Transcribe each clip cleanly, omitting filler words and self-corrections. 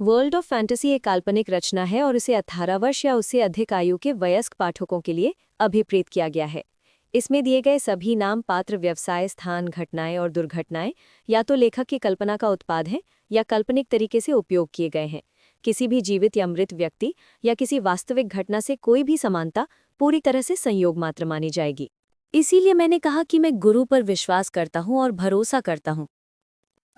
World of fantasy एक काल्पनिक रचना है और इसे 18 वर्ष या उससे अधिक आयु के वयस्क पाठकों के लिए अभिप्रेत किया गया है। इसमें दिए गए सभी नाम, पात्र, व्यवसाय, स्थान, घटनाएं और दुर्घटनाएं या तो लेखक की कल्पना का उत्पाद हैं या काल्पनिक तरीके से उपयोग किए गए हैं। किसी भी जीवित या मृत व्यक्ति या किसी वास्तविक घटना से कोई भी समानता पूरी तरह से संयोग मात्र मानी जाएगी। इसीलिए मैंने कहा कि मैं गुरु पर विश्वास करता हूँ और भरोसा करता हूँ।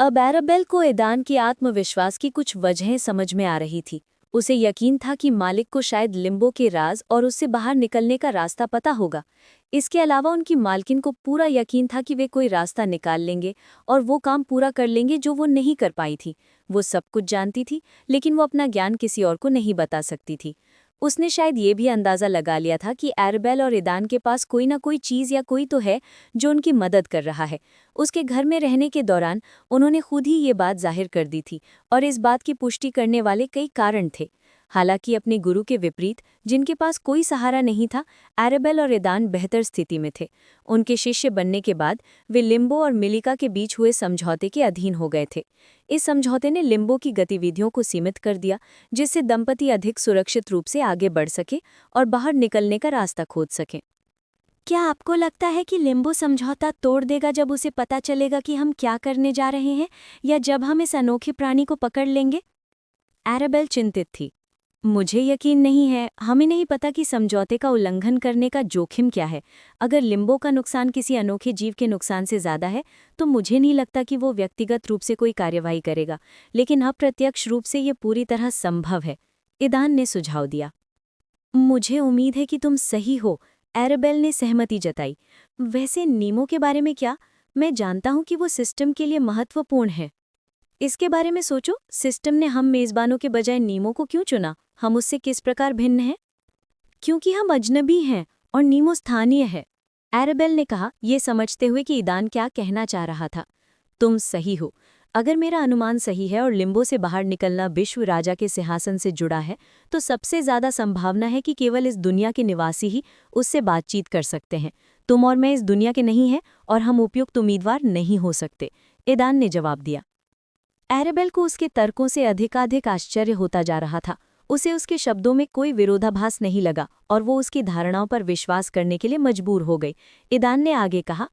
अब एराबेल को ईदान के आत्मविश्वास की कुछ वजहें समझ में आ रही थी। उसे यकीन था कि मालिक को शायद लिम्बो के राज और उससे बाहर निकलने का रास्ता पता होगा। इसके अलावा उनकी मालकिन को पूरा यकीन था कि वे कोई रास्ता निकाल लेंगे और वो काम पूरा कर लेंगे जो वो नहीं कर पाई थी। वो सब कुछ जानती थी, लेकिन वो अपना ज्ञान किसी और को नहीं बता सकती थी। उसने शायद ये भी अंदाज़ा लगा लिया था कि एराबेल और ईदान के पास कोई ना कोई चीज़ या कोई तो है जो उनकी मदद कर रहा है। उसके घर में रहने के दौरान उन्होंने खुद ही ये बात जाहिर कर दी थी और इस बात की पुष्टि करने वाले कई कारण थे। हालांकि अपने गुरु के विपरीत, जिनके पास कोई सहारा नहीं था, एराबेल और ईदान बेहतर स्थिति में थे। उनके शिष्य बनने के बाद वे लिम्बो और मिलिका के बीच हुए समझौते के अधीन हो गए थे। इस समझौते ने लिम्बो की गतिविधियों को सीमित कर दिया, जिससे दंपति अधिक सुरक्षित रूप से आगे बढ़ सके और बाहर निकलने का रास्ता खोज सकें। क्या आपको लगता है कि लिम्बो समझौता तोड़ देगा जब उसे पता चलेगा कि हम क्या करने जा रहे हैं, या जब हम इस अनोखे प्राणी को पकड़ लेंगे? एराबेल चिंतित थी। मुझे यकीन नहीं है, हमें नहीं पता कि समझौते का उल्लंघन करने का जोखिम क्या है। अगर लिम्बो का नुकसान किसी अनोखे जीव के नुकसान से ज़्यादा है, तो मुझे नहीं लगता कि वो व्यक्तिगत रूप से कोई कार्यवाही करेगा, लेकिन अप्रत्यक्ष रूप से ये पूरी तरह संभव है, ईदान ने सुझाव दिया। मुझे उम्मीद है कि तुम सही हो, एराबेल ने सहमति जताई। वैसे नीमो के बारे में क्या? मैं जानता हूं कि वो सिस्टम के लिए महत्वपूर्ण है। इसके बारे में सोचो, सिस्टम ने हम मेज़बानों के बजाय नीमो को क्यों चुना? हम उससे किस प्रकार भिन्न हैं? क्योंकि हम अजनबी हैं और नीमो स्थानीय है, एराबेल ने कहा, ये समझते हुए कि ईदान क्या कहना चाह रहा था। तुम सही हो। अगर मेरा अनुमान सही है और लिम्बो से बाहर निकलना विश्व राजा के सिंहासन से जुड़ा है, तो सबसे ज्यादा संभावना है कि केवल इस दुनिया के निवासी ही उससे बातचीत कर सकते हैं। तुम और मैं इस दुनिया के नहीं हैं और हम उपयुक्त उम्मीदवार नहीं हो सकते, ईदान ने जवाब दिया। एराबेल को उसके तर्कों से अधिकाधिक आश्चर्य होता जा रहा था। उसे उसके शब्दों में कोई विरोधाभास नहीं लगा और वो उसकी धारणाओं पर विश्वास करने के लिए मजबूर हो गई। ईदान ने आगे कहा,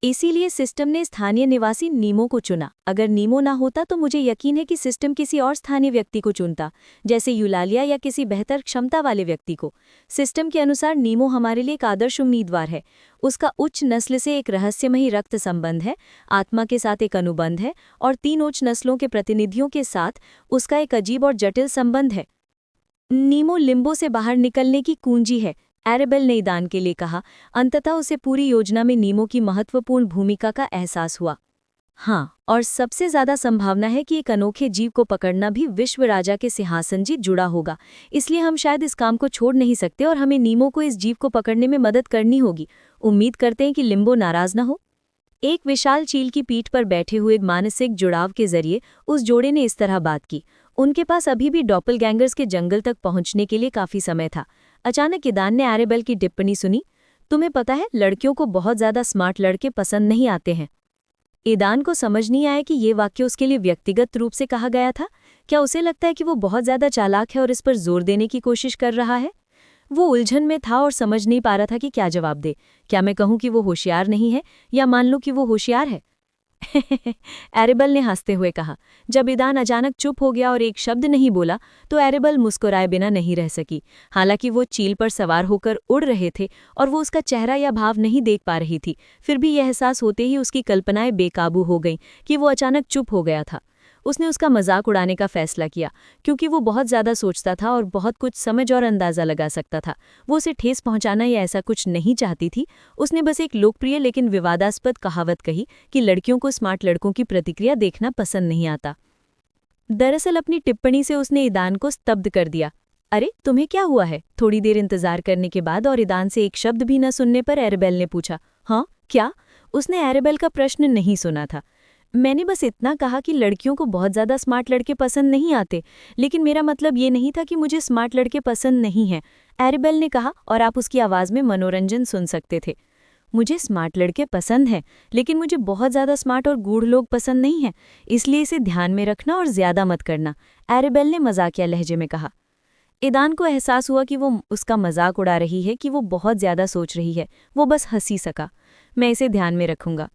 इसीलिए सिस्टम ने स्थानीय निवासी नीमो को चुना। अगर नीमो ना होता तो मुझे यकीन है कि सिस्टम किसी और स्थानीय व्यक्ति को चुनता, जैसे यूलालिया या किसी बेहतर क्षमता वाले व्यक्ति को। सिस्टम के अनुसार नीमो हमारे लिए एक आदर्श उम्मीदवार है। उसका उच्च नस्ल से एक रहस्यमयी रक्त संबंध है, आत्मा के साथ एक अनुबंध है और 3 उच्च नस्लों के प्रतिनिधियों के साथ उसका एक अजीब और जटिल संबंध है। नीमो लिम्बो से बाहर निकलने की कुंजी है, एराबेल ने ईदान के लिए कहा। अंततः उसे पूरी योजना में नीमो की महत्वपूर्ण भूमिका का एहसास हुआ। हाँ, और सबसे ज्यादा संभावना है कि एक अनोखे जीव को पकड़ना भी विश्व राजा के सिंहासन जी जुड़ा होगा। इसलिए हम शायद इस काम को छोड़ नहीं सकते और हमें नीमो को इस जीव को पकड़ने में मदद करनी होगी। उम्मीद करते हैं कि लिम्बो नाराज न हो। एक विशाल चील की पीठ पर बैठे हुए मानसिक जुड़ाव के जरिए उस जोड़े ने इस तरह बात की। उनके पास अभी भी डॉपलगैंगर्स के जंगल तक पहुंचने के लिए काफी समय था। अचानक ईदान ने एराबेल की टिप्पणी सुनी, तुम्हें पता है, लड़कियों को बहुत ज्यादा स्मार्ट लड़के पसंद नहीं आते हैं। ईदान को समझ नहीं आया कि ये वाक्य उसके लिए व्यक्तिगत रूप से कहा गया था। क्या उसे लगता है कि वो बहुत ज्यादा चालाक है और इस पर जोर देने की कोशिश कर रहा है? वो उलझन में था और समझ नहीं पा रहा था कि क्या जवाब दे। क्या मैं कहूं कि वो होशियार नहीं है, या मान लूं कि वो होशियार है? एराबेल ने हंसते हुए कहा। जब ईदान अचानक चुप हो गया और एक शब्द नहीं बोला, तो एराबेल मुस्कुराए बिना नहीं रह सकी। हालांकि वो चील पर सवार होकर उड़ रहे थे और वो उसका चेहरा या भाव नहीं देख पा रही थी, फिर भी यह एहसास होते ही उसकी कल्पनाएं बेकाबू हो गईं कि वो अचानक चुप हो गया था। उसने उसका मजाक उड़ाने का फैसला किया, क्योंकि वो बहुत ज़्यादा सोचता था और बहुत कुछ समझ और अंदाज़ा लगा सकता था। वो उसे ठेस पहुंचाना या ऐसा कुछ नहीं चाहती थी। उसने बस एक लोकप्रिय लेकिन विवादास्पद कहावत कही कि लड़कियों को स्मार्ट लड़कों की प्रतिक्रिया देखना पसंद नहीं आता। दरअसल अपनी टिप्पणी से उसने ईदान को स्तब्ध कर दिया। अरे, तुम्हें क्या हुआ है? थोड़ी देर इंतजार करने के बाद और ईदान से एक शब्द भी न सुनने पर एराबेल ने पूछा, हाँ क्या? उसने एराबेल का प्रश्न नहीं सुना था। मैंने बस इतना कहा कि लड़कियों को बहुत ज़्यादा स्मार्ट लड़के पसंद नहीं आते, लेकिन मेरा मतलब ये नहीं था कि मुझे स्मार्ट लड़के पसंद नहीं हैं, एराबेल ने कहा, और आप उसकी आवाज़ में मनोरंजन सुन सकते थे। मुझे स्मार्ट लड़के पसंद हैं, लेकिन मुझे बहुत ज़्यादा स्मार्ट और गूढ़ लोग पसंद नहीं हैं, इसलिए इसे ध्यान में रखना और ज़्यादा मत करना, एरेबेल ने मजाकिया लहजे में कहा। ईदान को एहसास हुआ कि वो उसका मजाक उड़ा रही है, कि वो बहुत ज़्यादा सोच रही है। वो बस हंसी सका। मैं इसे ध्यान में रखूंगा।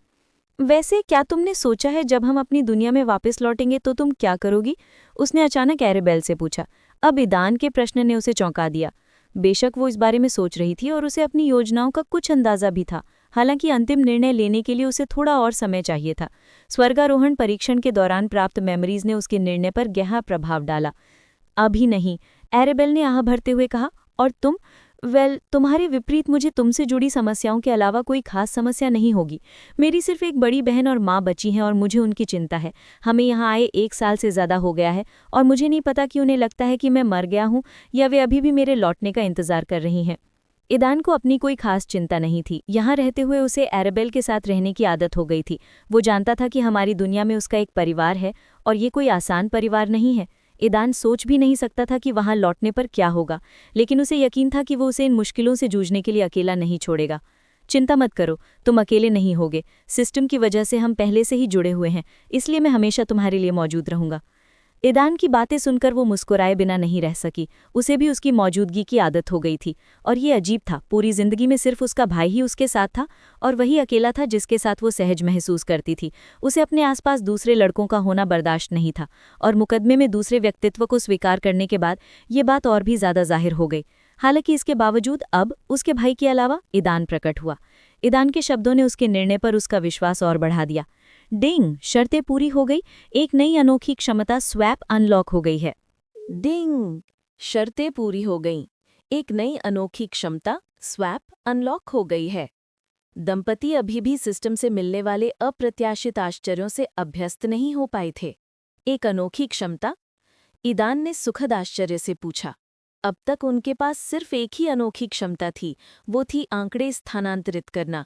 वैसे क्या तुमने सोचा है जब हम अपनी दुनिया में वापस लौटेंगे तो तुम क्या करोगी? उसने अचानक एरेबेल से पूछा। अब ईदान के प्रश्न ने उसे चौंका दिया। बेशक वो इस बारे में सोच रही थी और उसे अपनी योजनाओं का कुछ अंदाजा भी था। हालांकि अंतिम निर्णय लेने के लिए उसे थोड़ा और समय चाहिए था। स्वर्गारोहण परीक्षण के दौरान प्राप्त मेमोरीज ने उसके निर्णय पर गहरा प्रभाव डाला। अभी नहीं, एरेबेल ने आह भरते हुए कहा। और तुम? तुम्हारे विपरीत मुझे तुमसे जुड़ी समस्याओं के अलावा कोई खास समस्या नहीं होगी। मेरी सिर्फ एक बड़ी बहन और माँ बची हैं और मुझे उनकी चिंता है। हमें यहाँ आए 1 साल से ज़्यादा हो गया है और मुझे नहीं पता कि उन्हें लगता है कि मैं मर गया हूँ या वे अभी भी मेरे लौटने का इंतज़ार कर रही हैं। ईदान को अपनी कोई खास चिंता नहीं थी। यहाँ रहते हुए उसे एरेबेल के साथ रहने की आदत हो गई थी। वो जानता था कि हमारी दुनिया में उसका एक परिवार है और ये कोई आसान परिवार नहीं है। ईदान सोच भी नहीं सकता था कि वहां लौटने पर क्या होगा, लेकिन उसे यकीन था कि वो उसे इन मुश्किलों से जूझने के लिए अकेला नहीं छोड़ेगा। चिंता मत करो, तुम अकेले नहीं होगे। सिस्टम की वजह से हम पहले से ही जुड़े हुए हैं, इसलिए मैं हमेशा तुम्हारे लिए मौजूद रहूंगा। ईदान की बातें सुनकर वो मुस्कुराए बिना नहीं रह सकी। उसे भी उसकी मौजूदगी की आदत हो गई थी और ये अजीब था। पूरी जिंदगी में सिर्फ उसका भाई ही उसके साथ था और वही अकेला था जिसके साथ वो सहज महसूस करती थी। उसे अपने आसपास दूसरे लड़कों का होना बर्दाश्त नहीं था और मुकदमे में दूसरे व्यक्तित्व को स्वीकार करने के बाद ये बात और भी ज़्यादा जाहिर हो गई। हालांकि इसके बावजूद अब उसके भाई के अलावा ईदान प्रकट हुआ। ईदान के शब्दों ने उसके निर्णय पर उसका विश्वास और बढ़ा दिया। डिंग, शर्तें पूरी हो गई। एक नई अनोखी क्षमता स्वैप अनलॉक हो गई है। डिंग, शर्तें पूरी हो गईं। एक नई अनोखी क्षमता स्वैप अनलॉक हो गई है। दंपति अभी भी सिस्टम से मिलने वाले अप्रत्याशित आश्चर्यों से अभ्यस्त नहीं हो पाए थे। एक अनोखी क्षमता? ईदान ने सुखद आश्चर्य से पूछा। अब तक उनके पास सिर्फ एक ही अनोखी क्षमता थी, वो थी आंकड़े स्थानांतरित करना।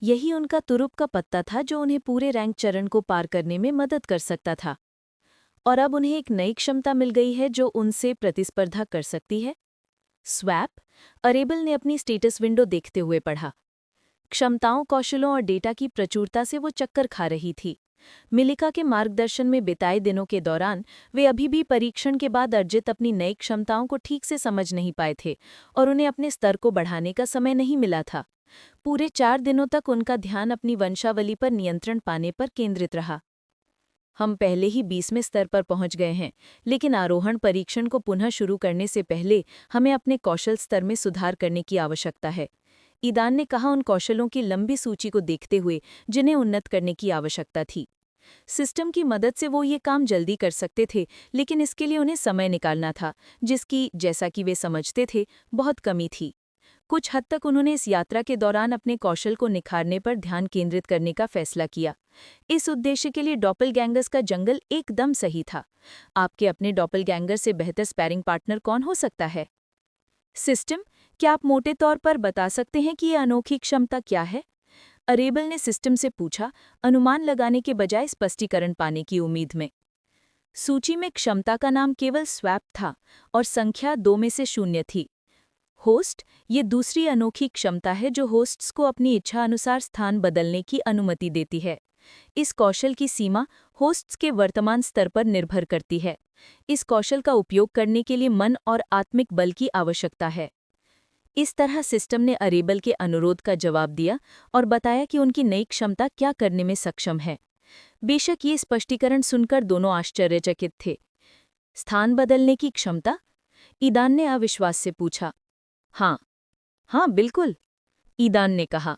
यही उनका तुरुप का पत्ता था जो उन्हें पूरे रैंक चरण को पार करने में मदद कर सकता था। और अब उन्हें एक नई क्षमता मिल गई है जो उनसे प्रतिस्पर्धा कर सकती है। स्वैप, अरेबल ने अपनी स्टेटस विंडो देखते हुए पढ़ा। क्षमताओं, कौशलों और डेटा की प्रचुरता से वो चक्कर खा रही थी। मिलिका के मार्गदर्शन में बिताए दिनों के दौरान वे अभी भी परीक्षण के बाद अर्जित अपनी नई क्षमताओं को ठीक से समझ नहीं पाए थे और उन्हें अपने स्तर को बढ़ाने का समय नहीं मिला था। पूरे 4 दिनों तक उनका ध्यान अपनी वंशावली पर नियंत्रण पाने पर केंद्रित रहा। हम पहले ही 20वें स्तर पर पहुंच गए हैं, लेकिन आरोहण परीक्षण को पुनः शुरू करने से पहले हमें अपने कौशल स्तर में सुधार करने की आवश्यकता है। ईदान ने कहा, उन कौशलों की लंबी सूची को देखते हुए जिन्हें उन्नत करने की आवश्यकता थी। सिस्टम की मदद से वो ये काम जल्दी कर सकते थे, लेकिन इसके लिए उन्हें समय निकालना था, जिसकी, जैसा कि वे समझते थे, बहुत कमी थी। कुछ हद तक उन्होंने इस यात्रा के दौरान अपने कौशल को निखारने पर ध्यान केंद्रित करने का फैसला किया। इस उद्देश्य के लिए डॉपलगैंगर्स का जंगल एकदम सही था। आपके अपने डॉपलगैंगर से बेहतर स्पैरिंग पार्टनर कौन हो सकता है? सिस्टम, क्या आप मोटे तौर पर बता सकते हैं कि ये अनोखी क्षमता क्या है? अरेबल ने सिस्टम से पूछा, अनुमान लगाने के बजाय स्पष्टीकरण पाने की उम्मीद में। सूची में क्षमता का नाम केवल स्वैप था और संख्या 2 में से 0 थी। होस्ट, ये दूसरी अनोखी क्षमता है जो होस्ट्स को अपनी इच्छा अनुसार स्थान बदलने की अनुमति देती है। इस कौशल की सीमा होस्ट्स के वर्तमान स्तर पर निर्भर करती है। इस कौशल का उपयोग करने के लिए मन और आत्मिक बल की आवश्यकता है। इस तरह सिस्टम ने अरेबल के अनुरोध का जवाब दिया और बताया कि उनकी नई क्षमता क्या करने में सक्षम है। बेशक ये स्पष्टीकरण सुनकर दोनों आश्चर्यचकित थे। स्थान बदलने की क्षमता? ईदान ने अविश्वास से पूछा। हाँ, हाँ बिल्कुल, ईदान ने कहा।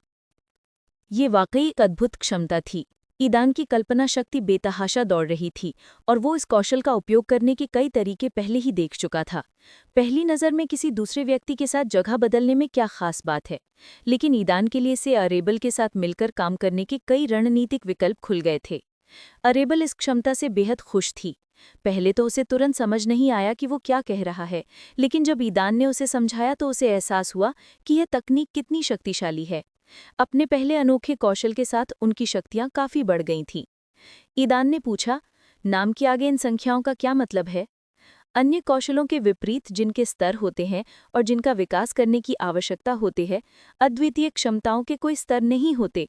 ये वाकई एक अद्भुत क्षमता थी। ईदान की कल्पना शक्ति बेतहाशा दौड़ रही थी और वो इस कौशल का उपयोग करने के कई तरीके पहले ही देख चुका था। पहली नज़र में किसी दूसरे व्यक्ति के साथ जगह बदलने में क्या खास बात है, लेकिन ईदान के लिए से अरेबल के साथ मिलकर काम करने के कई रणनीतिक विकल्प खुल गए थे। अरेबल इस क्षमता से बेहद खुश थी। पहले तो उसे तुरंत समझ नहीं आया कि वो क्या कह रहा है, लेकिन जब ईदान ने उसे समझाया तो उसे एहसास हुआ कि यह तकनीक कितनी शक्तिशाली है। अपने पहले अनोखे कौशल के साथ उनकी शक्तियां काफी बढ़ गई थीं। ईदान ने पूछा, नाम के आगे इन संख्याओं का क्या मतलब है? अन्य कौशलों के विपरीत जिनके स्तर होते हैं और जिनका विकास करने की आवश्यकता होती है, अद्वितीय क्षमताओं के कोई स्तर नहीं होते।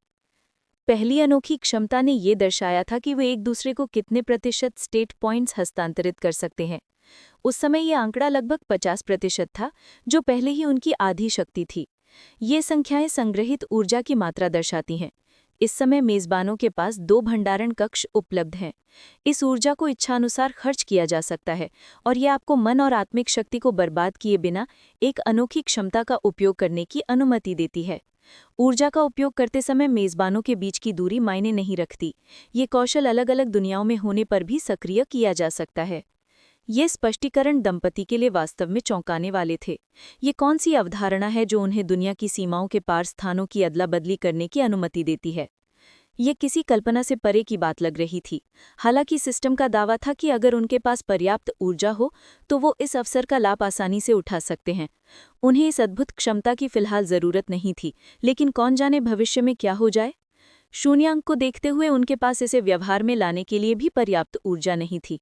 पहली अनोखी क्षमता ने ये दर्शाया था कि वे एक दूसरे को कितने प्रतिशत स्टेट पॉइंट्स हस्तांतरित कर सकते हैं। उस समय ये आंकड़ा लगभग 50% था, जो पहले ही उनकी आधी शक्ति थी। ये संख्याएं संग्रहित ऊर्जा की मात्रा दर्शाती हैं। इस समय मेजबानों के पास 2 भंडारण कक्ष उपलब्ध हैं। इस ऊर्जा को इच्छानुसार खर्च किया जा सकता है और ये आपको मन और आत्मिक शक्ति को बर्बाद किए बिना एक अनोखी क्षमता का उपयोग करने की अनुमति देती है। ऊर्जा का उपयोग करते समय मेजबानों के बीच की दूरी मायने नहीं रखती। ये कौशल अलग अलग दुनियाओं में होने पर भी सक्रिय किया जा सकता है। ये स्पष्टीकरण दंपति के लिए वास्तव में चौंकाने वाले थे। ये कौन सी अवधारणा है जो उन्हें दुनिया की सीमाओं के पार स्थानों की अदला बदली करने की अनुमति देती है? ये किसी कल्पना से परे की बात लग रही थी। हालांकि सिस्टम का दावा था कि अगर उनके पास पर्याप्त ऊर्जा हो तो वो इस अवसर का लाभ आसानी से उठा सकते हैं। उन्हें इस अद्भुत क्षमता की फिलहाल जरूरत नहीं थी, लेकिन कौन जाने भविष्य में क्या हो जाए। शून्यांक को देखते हुए उनके पास इसे व्यवहार में लाने के लिए भी पर्याप्त ऊर्जा नहीं थी।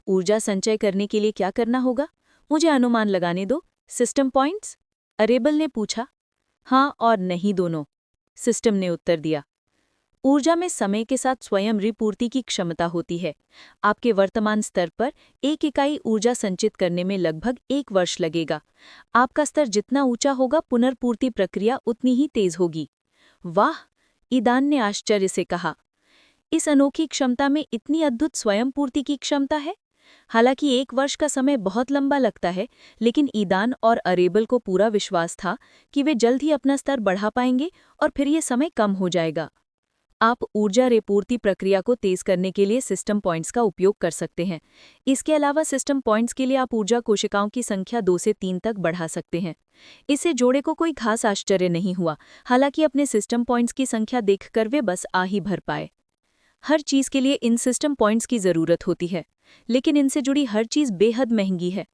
ऊर्जा संचय करने के लिए क्या करना होगा? मुझे अनुमान लगाने दो। System points? अरेबल ने पूछा। हाँ और नहीं दोनों, सिस्टम ने उत्तर दिया। ऊर्जा में समय के साथ स्वयं रिपूर्ति की क्षमता होती है। आपके वर्तमान स्तर पर 1 इकाई ऊर्जा संचित करने में लगभग 1 वर्ष लगेगा। आपका स्तर जितना ऊंचा होगा, पुनर्पूर्ति प्रक्रिया उतनी ही तेज होगी। वाह! ईदान ने आश्चर्य से कहा। इस अनोखी क्षमता में इतनी अद्भुत स्वयं पूर्ति की क्षमता है? हालांकि 1 वर्ष का समय बहुत लंबा लगता है, लेकिन ईदान और अरेबल को पूरा विश्वास था कि वे जल्द ही अपना स्तर बढ़ा पाएंगे और फिर ये समय कम हो जाएगा। आप ऊर्जा रेपूर्ति प्रक्रिया को तेज करने के लिए सिस्टम पॉइंट्स का उपयोग कर सकते हैं। इसके अलावा सिस्टम पॉइंट्स के लिए आप ऊर्जा कोशिकाओं की संख्या 2 से 3 तक बढ़ा सकते हैं। इससे जोड़े को कोई खास आश्चर्य नहीं हुआ। हालांकि अपने सिस्टम पॉइंट्स की संख्या देखकर वे बस आ ही भर पाए। हर चीज के लिए इन सिस्टम पॉइंट्स की जरूरत होती है, लेकिन इनसे जुड़ी हर चीज बेहद महंगी है।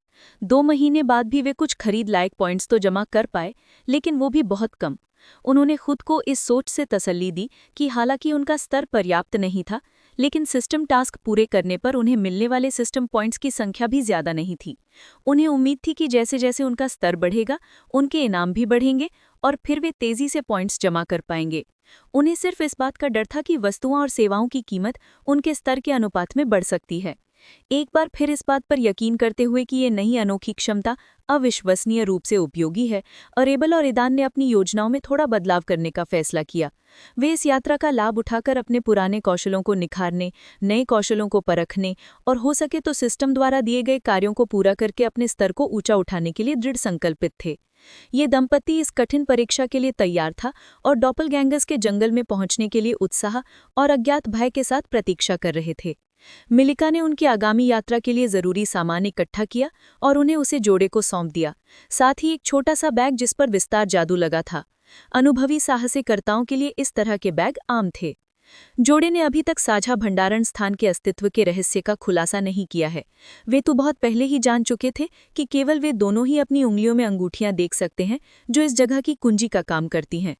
2 महीने बाद भी वे कुछ खरीद लायक पॉइंट्स तो जमा कर पाए, लेकिन वो भी बहुत कम। उन्होंने खुद को इस सोच से तसल्ली दी कि हालांकि उनका स्तर पर्याप्त नहीं था, लेकिन सिस्टम टास्क पूरे करने पर उन्हें मिलने वाले सिस्टम पॉइंट्स की संख्या भी ज्यादा नहीं थी। उन्हें उम्मीद थी कि जैसे जैसे उनका स्तर बढ़ेगा, उनके इनाम भी बढ़ेंगे और फिर वे तेजी से पॉइंट्स जमा कर पाएंगे। उन्हें सिर्फ इस बात का डर था कि वस्तुओं और सेवाओं की कीमत उनके स्तर के अनुपात में बढ़ सकती है। एक बार फिर इस बात पर यकीन करते हुए कि ये नई अनोखी क्षमता अविश्वसनीय रूप से उपयोगी है, अरेबल और ईदान ने अपनी योजनाओं में थोड़ा बदलाव करने का फैसला किया। वे इस यात्रा का लाभ उठाकर अपने पुराने कौशलों को निखारने, नए कौशलों को परखने और हो सके तो सिस्टम द्वारा दिए गए कार्यों को पूरा करके अपने स्तर को ऊंचा उठाने के लिए दृढ़ संकल्पित थे। ये दंपति इस कठिन परीक्षा के लिए तैयार था और डॉपलगैंगर्स के जंगल में पहुंचने के लिए उत्साह और अज्ञात भय के साथ प्रतीक्षा कर रहे थे। मिलिका ने उनकी आगामी यात्रा के लिए जरूरी सामान इकट्ठा किया और उन्हें उसे जोड़े को सौंप दिया, साथ ही एक छोटा सा बैग जिस पर विस्तार जादू लगा था। अनुभवी साहसीकर्ताओं के लिए इस तरह के बैग आम थे। जोड़े ने अभी तक साझा भंडारण स्थान के अस्तित्व के रहस्य का खुलासा नहीं किया है। वे तो बहुत पहले ही जान चुके थे कि केवल वे दोनों ही अपनी उंगलियों में अंगूठियां देख सकते हैं जो इस जगह की कुंजी का काम करती हैं।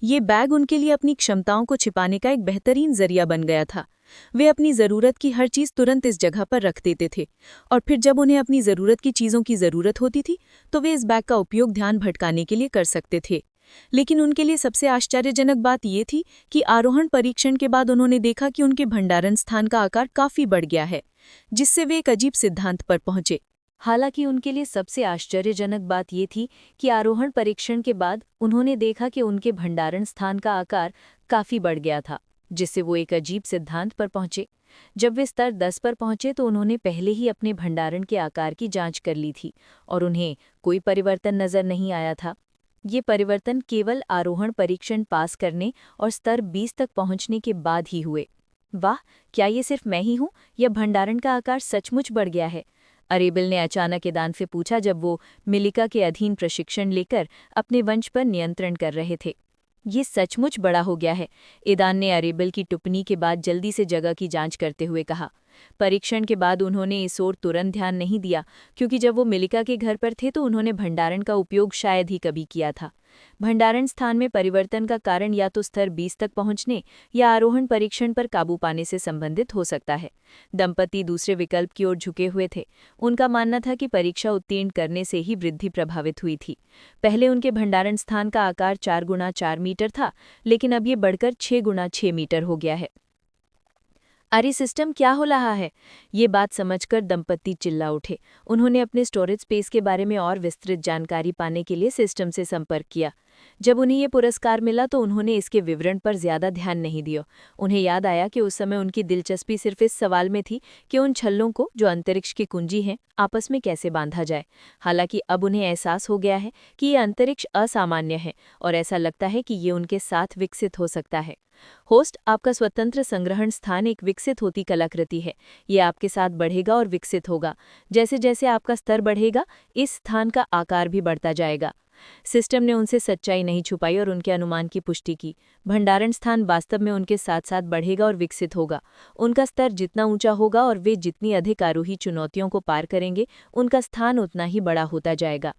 ये बैग उनके लिए अपनी क्षमताओं को छिपाने का एक बेहतरीन जरिया बन गया था। वे अपनी ज़रूरत की हर चीज़ तुरंत इस जगह पर रख देते थे और फिर जब उन्हें अपनी ज़रूरत की चीज़ों की ज़रूरत होती थी तो वे इस बैग का उपयोग ध्यान भटकाने के लिए कर सकते थे। लेकिन उनके लिए सबसे आश्चर्यजनक बात ये थी कि आरोहण परीक्षण के बाद उन्होंने देखा कि उनके भंडारण स्थान का आकार काफ़ी बढ़ गया है, जिससे वे एक अजीब सिद्धांत पर पहुंचे। हालांकि उनके लिए सबसे आश्चर्यजनक बात ये थी कि आरोहण परीक्षण के बाद उन्होंने देखा कि उनके भंडारण स्थान का आकार काफ़ी बढ़ गया था, जिससे वो एक अजीब सिद्धांत पर पहुंचे। जब वे स्तर 10 पर पहुंचे तो उन्होंने पहले ही अपने भंडारण के आकार की जांच कर ली थी और उन्हें कोई परिवर्तन नजर नहीं आया था। ये परिवर्तन केवल आरोहण परीक्षण पास करने और स्तर 20 तक पहुंचने के बाद ही हुए। वाह, क्या ये सिर्फ मैं ही हूँ या भंडारण का आकार सचमुच बढ़ गया है? अरेबल ने अचानक ईदान से पूछा जब वो मिलिका के अधीन प्रशिक्षण लेकर अपने वंश पर नियंत्रण कर रहे थे। ये सचमुच बड़ा हो गया है, ईदान ने अरेबल की टिप्पणी के बाद जल्दी से जगह की जांच करते हुए कहा। परीक्षण के बाद उन्होंने इस ओर तुरंत ध्यान नहीं दिया, क्योंकि जब वो मिलिका के घर पर थे तो उन्होंने भंडारण का उपयोग शायद ही कभी किया था। भंडारण स्थान में परिवर्तन का कारण या तो स्तर 20 तक पहुंचने या आरोहण परीक्षण पर काबू पाने से संबंधित हो सकता है। दंपति दूसरे विकल्प की ओर झुके हुए थे। उनका मानना था कि परीक्षा उत्तीर्ण करने से ही वृद्धि प्रभावित हुई थी। पहले उनके भंडारण स्थान का आकार 4 गुना 4 मीटर था, लेकिन अब ये बढ़कर 6 गुना 6 मीटर हो गया है। अरे सिस्टम क्या हो रहा है? ये बात समझकर दंपति चिल्ला उठे। उन्होंने अपने स्टोरेज स्पेस के बारे में और विस्तृत जानकारी पाने के लिए सिस्टम से संपर्क किया। जब उन्हें ये पुरस्कार मिला तो उन्होंने इसके विवरण पर ज्यादा ध्यान नहीं दिया। उन्हें याद आया कि उस समय उनकी दिलचस्पी सिर्फ इस सवाल में थी कि उन छल्लों को, जो अंतरिक्ष की कुंजी हैं, आपस में कैसे बांधा जाए। हालांकि अब उन्हें एहसास हो गया है कि ये अंतरिक्ष असामान्य है और ऐसा लगता है कि ये उनके साथ विकसित हो सकता है। होस्ट, आपका स्वतंत्र संग्रहण स्थान एक विकसित होती कलाकृति है। ये आपके साथ बढ़ेगा और विकसित होगा। जैसे जैसे आपका स्तर बढ़ेगा, इस स्थान का आकार भी बढ़ता जाएगा। सिस्टम ने उनसे सच्चाई नहीं छुपाई और उनके अनुमान की पुष्टि की। भंडारण स्थान वास्तव में उनके साथ साथ बढ़ेगा और विकसित होगा। उनका स्तर जितना ऊंचा होगा और वे जितनी अधिक आरोही चुनौतियों को पार करेंगे, उनका स्थान उतना ही बड़ा होता जाएगा।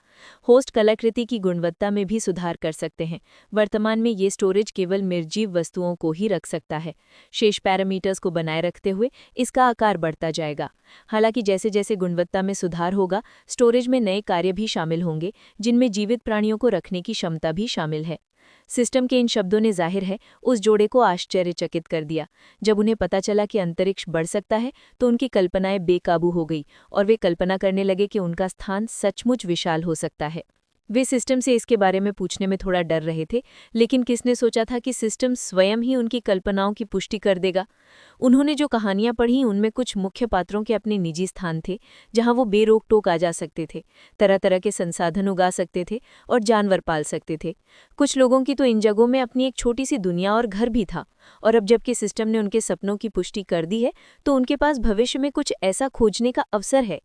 होस्ट कलाकृति की गुणवत्ता में भी सुधार कर सकते हैं। वर्तमान में ये स्टोरेज केवल निर्जीव वस्तुओं को ही रख सकता है। शेष पैरामीटर्स को बनाए रखते हुए इसका आकार बढ़ता जाएगा। हालांकि जैसे जैसे गुणवत्ता में सुधार होगा, स्टोरेज में नए कार्य भी शामिल होंगे, जिनमें जीवित प्राणियों को रखने की क्षमता भी शामिल है। सिस्टम के इन शब्दों ने जाहिर है उस जोड़े को आश्चर्यचकित कर दिया। जब उन्हें पता चला कि अंतरिक्ष बढ़ सकता है, तो उनकी कल्पनाएं बेकाबू हो गई और वे कल्पना करने लगे कि उनका स्थान सचमुच विशाल हो सकता है। वे सिस्टम से इसके बारे में पूछने में थोड़ा डर रहे थे, लेकिन किसने सोचा था कि सिस्टम स्वयं ही उनकी कल्पनाओं की पुष्टि कर देगा। उन्होंने जो कहानियां पढ़ीं, उनमें कुछ मुख्य पात्रों के अपने निजी स्थान थे, जहां वो बेरोक टोक आ जा सकते थे, तरह तरह के संसाधन उगा सकते थे और जानवर पाल सकते थे। कुछ लोगों की तो इन जगहों में अपनी एक छोटी सी दुनिया और घर भी था। और अब जबकि सिस्टम ने उनके सपनों की पुष्टि कर दी है, तो उनके पास भविष्य में कुछ ऐसा खोजने का अवसर है।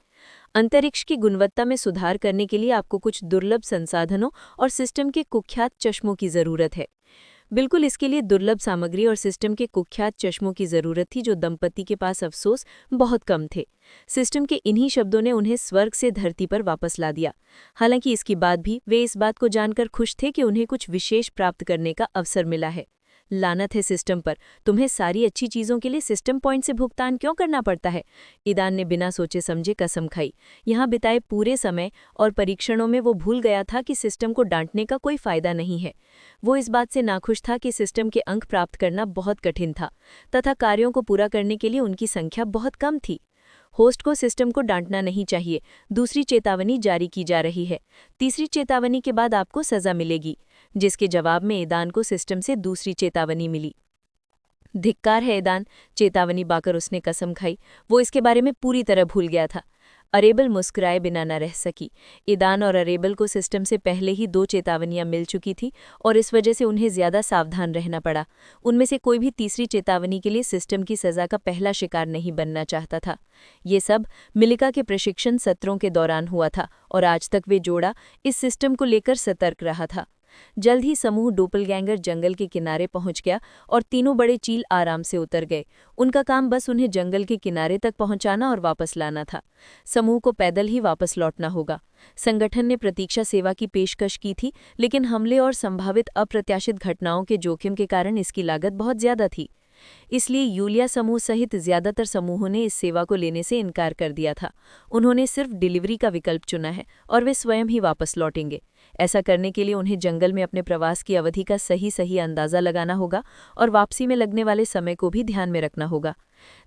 अंतरिक्ष की गुणवत्ता में सुधार करने के लिए आपको कुछ दुर्लभ संसाधनों और सिस्टम के कुख्यात चश्मों की जरूरत है। बिल्कुल, इसके लिए दुर्लभ सामग्री और सिस्टम के कुख्यात चश्मों की जरूरत थी, जो दंपति के पास अफसोस बहुत कम थे। सिस्टम के इन्हीं शब्दों ने उन्हें स्वर्ग से धरती पर वापस ला दिया। हालांकि इसके बाद भी वे इस बात को जानकर खुश थे कि उन्हें कुछ विशेष प्राप्त करने का अवसर मिला है। लानत है सिस्टम पर, तुम्हें सारी अच्छी चीजों के लिए सिस्टम पॉइंट से भुगतान क्यों करना पड़ता है? ईदान ने बिना सोचे समझे कसम खाई। यहाँ बिताए पूरे समय और परीक्षणों में वो भूल गया था कि सिस्टम को डांटने का कोई फायदा नहीं है। वो इस बात से नाखुश था कि सिस्टम के अंक प्राप्त करना बहुत कठिन था तथा कार्यों को पूरा करने के लिए उनकी संख्या बहुत कम थी। होस्ट को सिस्टम को डांटना नहीं चाहिए। दूसरी चेतावनी जारी की जा रही है। तीसरी चेतावनी के बाद आपको सजा मिलेगी। जिसके जवाब में ईदान को सिस्टम से दूसरी चेतावनी मिली। धिक्कार है ईदान, चेतावनी पाकर उसने कसम खाई। वो इसके बारे में पूरी तरह भूल गया था। अरेबल मुस्कुराए बिना न रह सकी। ईदान और अरेबल को सिस्टम से पहले ही 2 चेतावनियां मिल चुकी थी और इस वजह से उन्हें ज्यादा सावधान रहना पड़ा। उनमें से कोई भी तीसरी चेतावनी के लिए सिस्टम की सजा का पहला शिकार नहीं बनना चाहता था। ये सब मिलिका के प्रशिक्षण सत्रों के दौरान हुआ था और आज तक वे जोड़ा इस सिस्टम को लेकर सतर्क रहा था। जल्द ही समूह डोपलगैंगर जंगल के किनारे पहुंच गया और तीनों बड़े चील आराम से उतर गए। उनका काम बस उन्हें जंगल के किनारे तक पहुंचाना और वापस लाना था। समूह को पैदल ही वापस लौटना होगा। संगठन ने प्रतीक्षा सेवा की पेशकश की थी, लेकिन हमले और संभावित अप्रत्याशित घटनाओं के जोखिम के कारण इसकी लागत बहुत ज्यादा थी। इसलिए यूलिया समूह सहित ज्यादातर समूहों ने इस सेवा को लेने से इनकार कर दिया था। उन्होंने सिर्फ डिलीवरी का विकल्प चुना है और वे स्वयं ही वापस लौटेंगे। ऐसा करने के लिए उन्हें जंगल में अपने प्रवास की अवधि का सही अंदाजा लगाना होगा और वापसी में लगने वाले समय को भी ध्यान में रखना होगा।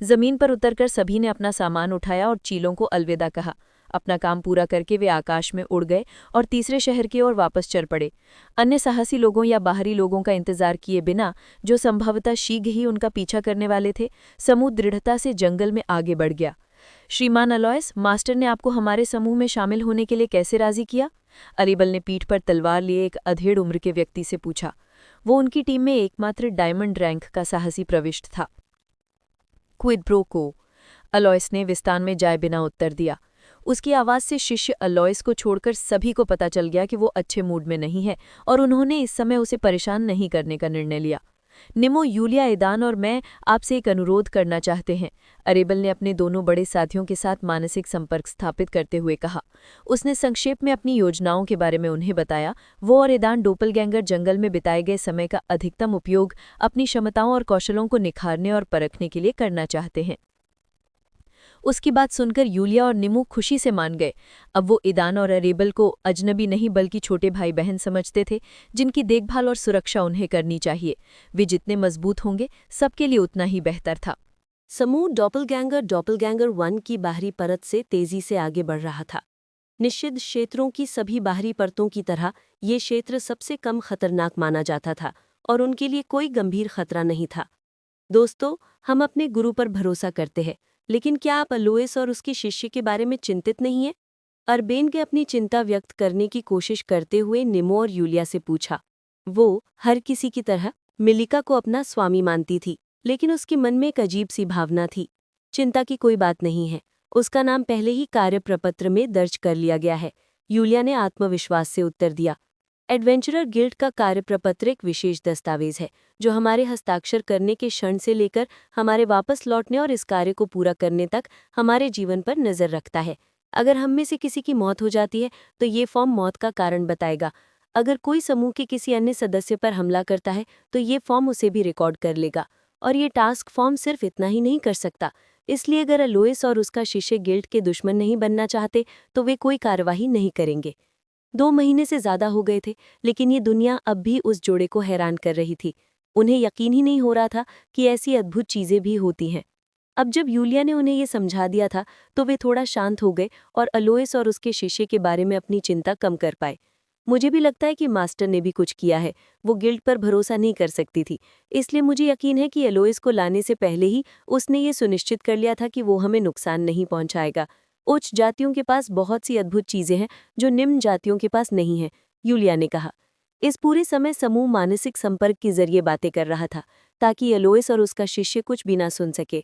जमीन पर उतरकर सभी ने अपना सामान उठाया और चीलों को अलविदा कहा। अपना काम पूरा करके वे आकाश में उड़ गए और तीसरे शहर की ओर वापस चल पड़े। अन्य साहसी लोगों या बाहरी लोगों का इंतजार किए बिना, जो संभवतः शीघ्र ही उनका पीछा करने वाले थे, समूह दृढ़ता से जंगल में आगे बढ़ गया। श्रीमान अलोयस, मास्टर ने आपको हमारे समूह में शामिल होने के लिए कैसे राजी किया? अरेबल ने पीठ पर तलवार लिए एक अधेड़ उम्र के व्यक्ति से पूछा। वो उनकी टीम में एकमात्र डायमंड रैंक का साहसी प्रविष्ट था। क्विड प्रो को, अलोयस ने विस्तान में जाए बिना उत्तर दिया। उसकी आवाज से शिष्य अलोयस को छोड़कर सभी को पता चल गया कि वो अच्छे मूड में नहीं है और उन्होंने इस समय उसे परेशान नहीं करने का निर्णय लिया। निमो, यूलिया, ईदान और मैं आपसे एक अनुरोध करना चाहते हैं, अरेबल ने अपने दोनों बड़े साथियों के साथ मानसिक संपर्क स्थापित करते हुए कहा। उसने संक्षेप में अपनी योजनाओं के बारे में उन्हें बताया। वो और ईदान डोपलगैंगर जंगल में बिताए गए समय का अधिकतम उपयोग अपनी क्षमताओं और कौशलों को निखारने और परखने के लिए करना चाहते हैं। उसकी बात सुनकर यूलिया और निमो खुशी से मान गए। अब वो ईदान और अरेबल को अजनबी नहीं बल्कि छोटे भाई बहन समझते थे, जिनकी देखभाल और सुरक्षा उन्हें करनी चाहिए। वे जितने मजबूत होंगे, सबके लिए उतना ही बेहतर था। समूह डॉपलगैंगर 1 की बाहरी परत से तेजी से आगे बढ़ रहा था। निषिद्ध क्षेत्रों की सभी बाहरी परतों की तरह ये क्षेत्र सबसे कम खतरनाक माना जाता था और उनके लिए कोई गंभीर खतरा नहीं था। दोस्तों, हम अपने गुरु पर भरोसा करते हैं, लेकिन क्या आप अलोइस और उसके शिष्य के बारे में चिंतित नहीं हैं? अरबेन के अपनी चिंता व्यक्त करने की कोशिश करते हुए निमो और यूलिया से पूछा। वो हर किसी की तरह मिलिका को अपना स्वामी मानती थी, लेकिन उसके मन में एक अजीब सी भावना थी। चिंता की कोई बात नहीं है, उसका नाम पहले ही कार्यप्रपत्र में दर्ज कर लिया गया है, यूलिया ने आत्मविश्वास से उत्तर दिया। एडवेंचरर गिल्ड का कार्यप्रपत्र एक विशेष दस्तावेज है जो हमारे हस्ताक्षर करने के क्षण से लेकर हमारे वापस लौटने और इस कार्य को पूरा करने तक हमारे जीवन पर नजर रखता है। अगर हम में से किसी की मौत हो जाती है तो ये फॉर्म मौत का कारण बताएगा। अगर कोई समूह के किसी अन्य सदस्य पर हमला करता है तो ये फॉर्म उसे भी रिकॉर्ड कर लेगा। और ये टास्क फॉर्म सिर्फ इतना ही नहीं कर सकता, इसलिए अगर अलोइस और उसका शिष्य गिल्ड के दुश्मन नहीं बनना चाहते तो वे कोई कार्यवाही नहीं करेंगे। 2 महीने से ज्यादा हो गए थे, लेकिन ये दुनिया अब भी उस जोड़े को हैरान कर रही थी। उन्हें यकीन ही नहीं हो रहा था कि ऐसी अद्भुत चीजें भी होती हैं। अब जब यूलिया ने उन्हें ये समझा दिया था तो वे थोड़ा शांत हो गए और अलोइस और उसके शिष्य के बारे में अपनी चिंता कम कर पाए। मुझे भी लगता है कि मास्टर ने भी कुछ किया है। वो गिल्ड पर भरोसा नहीं कर सकती थी, इसलिए मुझे यकीन है कि अलोइस को लाने से पहले ही उसने ये सुनिश्चित कर लिया था कि वो हमें नुकसान नहीं पहुंचाएगा। उच्च जातियों के पास बहुत सी अद्भुत चीजें हैं जो निम्न जातियों के पास नहीं है, यूलिया ने कहा। इस पूरे समय समूह मानसिक संपर्क के जरिए बातें कर रहा था ताकि अलोइस और उसका शिष्य कुछ भी ना सुन सके।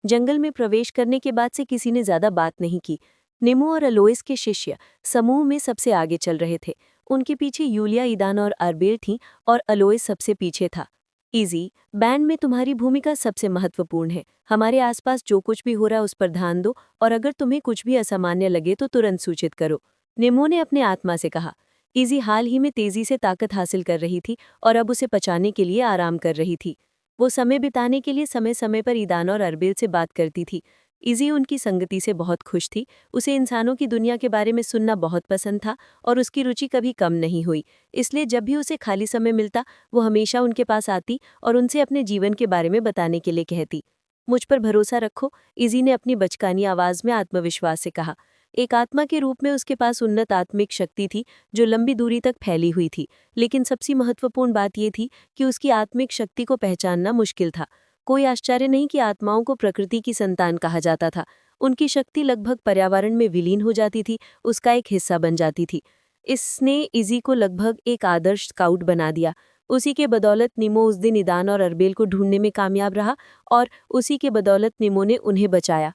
जंगल में प्रवेश करने के बाद से किसी ने ज्यादा बात नहीं की। निमो और अलोइस के शिष्य समूह में सबसे आगे चल रहे थे। उनके पीछे यूलिया, ईदान और अरबेल थीं और अलोइस सबसे पीछे था। इजी, बैंड में तुम्हारी भूमिका सबसे महत्वपूर्ण है। हमारे आसपास जो कुछ भी हो रहा है उस पर ध्यान दो और अगर तुम्हें कुछ भी असामान्य लगे तो तुरंत सूचित करो, निमो ने अपने आत्मा से कहा। इजी हाल ही में तेजी से ताकत हासिल कर रही थी और अब उसे पचाने के लिए आराम कर रही थी। वो समय बिताने के लिए समय समय पर ईदान और अरबेल से बात करती थी। इजी उनकी संगति से बहुत खुश थी। उसे इंसानों की दुनिया के बारे में सुनना बहुत पसंद था और उसकी रुचि कभी कम नहीं हुई। इसलिए जब भी उसे खाली समय मिलता वो हमेशा उनके पास आती और उनसे अपने जीवन के बारे में बताने के लिए कहती। मुझ पर भरोसा रखो, इजी ने अपनी बचकानी आवाज में आत्मविश्वास से कहा। एक आत्मा के रूप में उसके पास उन्नत आत्मिक शक्ति थी जो लंबी दूरी तक फैली हुई थी, लेकिन सबसे महत्वपूर्ण बात यह थी कि उसकी आत्मिक शक्ति को पहचानना मुश्किल था। कोई आश्चर्य नहीं कि आत्माओं को प्रकृति की संतान कहा जाता था। उनकी शक्ति लगभग पर्यावरण में विलीन हो जाती थी, उसका एक हिस्सा बन जाती थी। इसने इजी को लगभग एक आदर्श स्काउट बना दिया। उसी के बदौलत निमो उस दिन ईदान और अरबेल को ढूंढने में कामयाब रहा और उसी के बदौलत निमो ने उन्हें बचाया।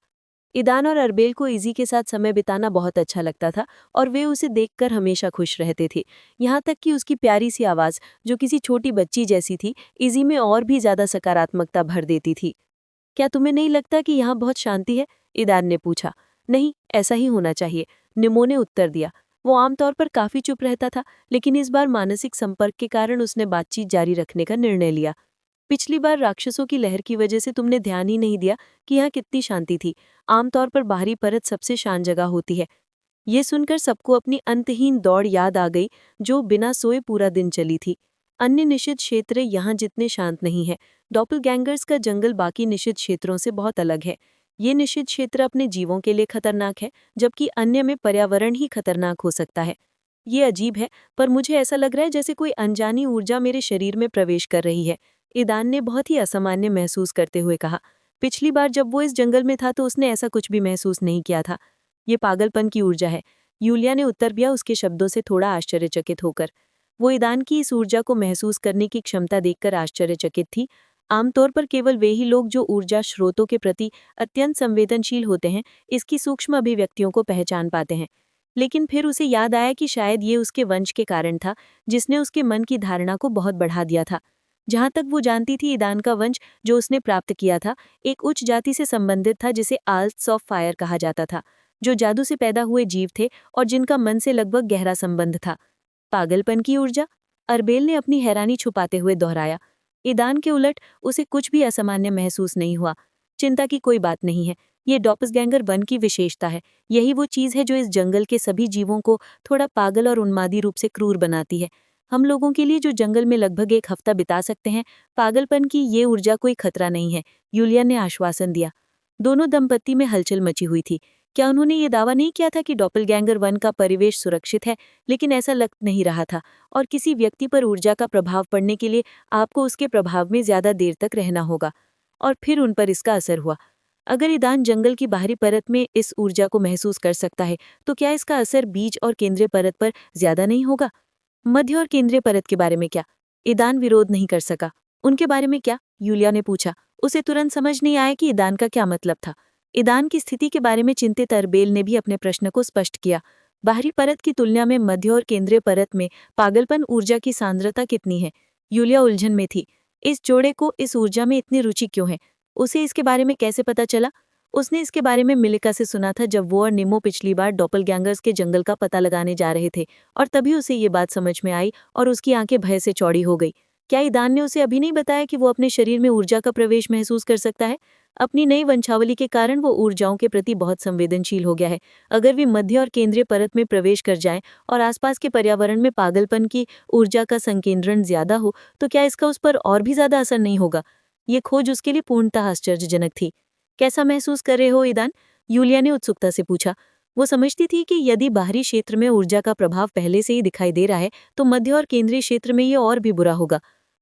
ईदान और अरबेल को इजी के साथ समय बिताना बहुत अच्छा लगता था और वे उसे देखकर हमेशा खुश रहते थे। यहाँ तक कि उसकी प्यारी सी आवाज़, जो किसी छोटी बच्ची जैसी थी, इजी में और भी ज़्यादा सकारात्मकता भर देती थी। क्या तुम्हें नहीं लगता कि यहाँ बहुत शांति है? ईदान ने पूछा। नहीं, ऐसा ही होना चाहिए, निमो ने उत्तर दिया। वो आमतौर पर काफ़ी चुप रहता था, लेकिन इस बार मानसिक संपर्क के कारण उसने बातचीत जारी रखने का निर्णय लिया। पिछली बार राक्षसों की लहर की वजह से तुमने ध्यान ही नहीं दिया कि यहाँ कितनी शांति थी। आमतौर पर बाहरी परत सबसे शांत जगह होती है। ये सुनकर सबको अपनी अंतहीन दौड़ याद आ गई जो बिना सोए पूरा दिन चली थी। अन्य निषिद्ध क्षेत्र यहाँ जितने शांत नहीं है। डॉपलगैंगर्स का जंगल बाकी निषिद्ध क्षेत्रों से बहुत अलग है। ये निषिद्ध क्षेत्र अपने जीवों के लिए खतरनाक है, जबकि अन्य में पर्यावरण ही खतरनाक हो सकता है। ये अजीब है, पर मुझे ऐसा लग रहा है जैसे कोई अनजानी ऊर्जा मेरे शरीर में प्रवेश कर रही है, ईदान ने बहुत ही असामान्य महसूस करते हुए कहा। पिछली बार जब वो इस जंगल में था तो उसने ऐसा कुछ भी महसूस नहीं किया था। ये पागलपन की ऊर्जा है, यूलिया ने उत्तर दिया, उसके शब्दों से थोड़ा आश्चर्यचकित होकर। वो ईदान की इस ऊर्जा को महसूस करने की क्षमता देखकर आश्चर्यचकित थी। आमतौर पर केवल वे ही लोग जो ऊर्जा स्रोतों के प्रति अत्यंत संवेदनशील होते हैं इसकी सूक्ष्म अभिव्यक्तियों को पहचान पाते हैं। लेकिन फिर उसे याद आया कि शायद ये उसके वंश के कारण था जिसने उसके मन की धारणा को बहुत बढ़ा दिया था। जहां तक वो जानती थी, ईदान का वंश जो उसने प्राप्त किया था एक उच्च जाति से संबंधित था जिसे आल्ट्स ऑफ फायर कहा जाता था, जो जादू से पैदा हुए जीव थे और जिनका मन से लगभग गहरा संबंध था। पागलपन की ऊर्जा? अरबेल ने अपनी हैरानी छुपाते हुए दोहराया। ईदान के उलट उसे कुछ भी असामान्य महसूस नहीं हुआ। चिंता की कोई बात नहीं है, ये डॉपसगैंगर वन की विशेषता है। यही वो चीज़ है जो इस जंगल के सभी जीवों को थोड़ा पागल और उन्मादी रूप से क्रूर बनाती है। हम लोगों के लिए जो जंगल में लगभग एक हफ्ता बिता सकते हैं, पागलपन की ये ऊर्जा कोई खतरा नहीं है, यूलिया ने आश्वासन दिया। दोनों दंपत्ति में हलचल मची हुई थी। क्या उन्होंने ये दावा नहीं किया था कि डॉपलगैंगर वन का परिवेश सुरक्षित है? लेकिन ऐसा लग नहीं रहा था, और किसी व्यक्ति पर ऊर्जा का प्रभाव पड़ने के लिए आपको उसके प्रभाव में ज्यादा देर तक रहना होगा। और फिर उन पर इसका असर हुआ। अगर ईदान जंगल की बाहरी परत में इस ऊर्जा को महसूस कर सकता है, तो क्या इसका असर बीज और केंद्रीय परत पर ज्यादा नहीं होगा? मध्य और केंद्रीय परत के बारे में क्या? ईदान विरोध नहीं कर सका। उनके बारे में क्या? यूलिया ने पूछा। उसे तुरंत समझ नहीं आया कि ईदान का क्या मतलब था। ईदान की स्थिति के बारे में चिंतित अरबेल ने भी अपने प्रश्न को स्पष्ट किया। बाहरी परत की तुलना में मध्य और केंद्रीय परत में पागलपन ऊर्जा की सांद्रता कितनी है? यूलिया उलझन में थी। इस जोड़े को इस ऊर्जा में इतनी रुचि क्यों है? उसे इसके बारे में कैसे पता चला? उसने इसके बारे में मिलिका से सुना था जब वो और निमो पिछली बार डॉपलगैंगर्स के जंगल का पता लगाने जा रहे थे, और तभी उसे ये बात समझ में आई और उसकी आंखें भय से चौड़ी हो गई। क्या ईदान ने उसे अभी नहीं बताया कि वो अपने शरीर में ऊर्जा का प्रवेश महसूस कर सकता है? अपनी नई वंशावली के कारण वो ऊर्जाओं के प्रति बहुत संवेदनशील हो गया है। अगर वे मध्य और केंद्रीय परत में प्रवेश कर जाएं और आसपास के पर्यावरण में पागलपन की ऊर्जा का संकेंद्रण ज्यादा हो, तो क्या इसका उस पर और भी ज्यादा असर नहीं होगा? ये खोज उसके लिए पूर्णतः आश्चर्यजनक थी। कैसा महसूस कर रहे हो ईदान? यूलिया ने उत्सुकता से पूछा। वो समझती थी कि यदि बाहरी क्षेत्र में ऊर्जा का प्रभाव पहले से ही दिखाई दे रहा है, तो मध्य और केंद्रीय क्षेत्र में ये और भी बुरा होगा।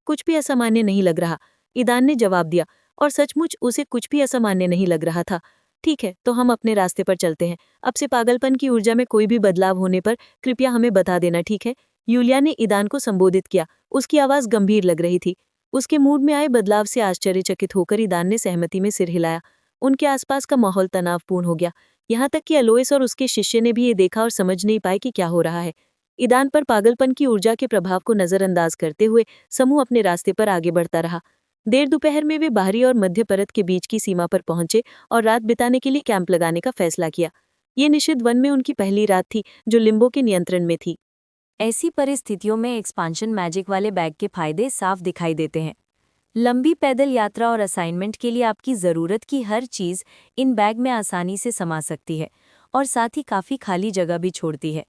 कुछ भी असामान्य नहीं लग रहा, ईदान ने जवाब दिया, और सचमुच उसे कुछ भी असामान्य नहीं लग रहा था। ठीक है, तो हम अपने रास्ते पर चलते हैं। अब से पागलपन की ऊर्जा में कोई भी बदलाव होने पर कृपया हमें बता देना, ठीक है? यूलिया ने ईदान को संबोधित किया। उसकी आवाज गंभीर लग रही थी। उसके मूड में आए बदलाव से आश्चर्यचकित होकर ईदान ने सहमति में सिर हिलाया। उनके आसपास का माहौल तनावपूर्ण हो गया। यहाँ तक कि अलोइस और उसके शिष्य ने भी ये देखा और समझ नहीं पाए कि क्या हो रहा है। ईदान पर पागलपन की ऊर्जा के प्रभाव को नजरअंदाज करते हुए समूह अपने रास्ते पर आगे बढ़ता रहा। देर दोपहर में वे बाहरी और मध्य परत के बीच की सीमा पर पहुंचे और रात बिताने के लिए कैंप लगाने का फैसला किया। ये निषिद्ध वन में उनकी पहली रात थी, जो लिम्बो के नियंत्रण में थी। ऐसी परिस्थितियों में एक्सपांशन मैजिक वाले बैग के फायदे साफ दिखाई देते हैं। लंबी पैदल यात्रा और असाइनमेंट के लिए आपकी ज़रूरत की हर चीज़ इन बैग में आसानी से समा सकती है, और साथ ही काफ़ी खाली जगह भी छोड़ती है।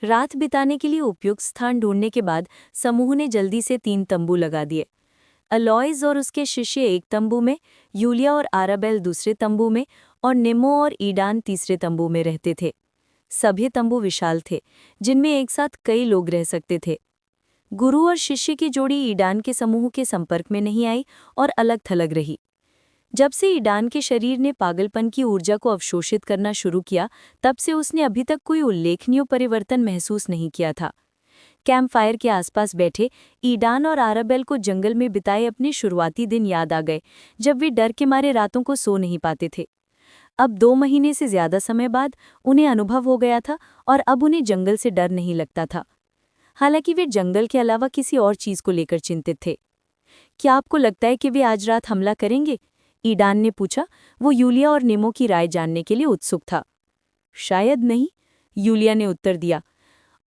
रात बिताने के लिए उपयुक्त स्थान ढूंढने के बाद समूह ने जल्दी से 3 तंबू लगा दिए। अलोइस और उसके शिष्य एक तंबू में, यूलिया और आराबेल दूसरे तंबू में, और निमो और ईडान तीसरे तंबू में रहते थे। सभी तंबू विशाल थे, जिनमें एक साथ कई लोग रह सकते थे। गुरु और शिष्य की जोड़ी ईडान के समूह के संपर्क में नहीं आई और अलग थलग रही। जब से ईडान के शरीर ने पागलपन की ऊर्जा को अवशोषित करना शुरू किया, तब से उसने अभी तक कोई उल्लेखनीय परिवर्तन महसूस नहीं किया था। कैंप फायर के आसपास बैठे ईडान और आराबेल को जंगल में बिताए अपने शुरुआती दिन याद आ गए, जब वे डर के मारे रातों को सो नहीं पाते थे। अब 2 महीने से ज्यादा समय बाद उन्हें अनुभव हो गया था, और अब उन्हें जंगल से डर नहीं लगता था। हालांकि वे जंगल के अलावा किसी और चीज को लेकर चिंतित थे। क्या आपको लगता है कि वे आज रात हमला करेंगे? ईडान ने पूछा। वो यूलिया और निमो की राय जानने के लिए उत्सुक था। शायद नहीं, यूलिया ने उत्तर दिया।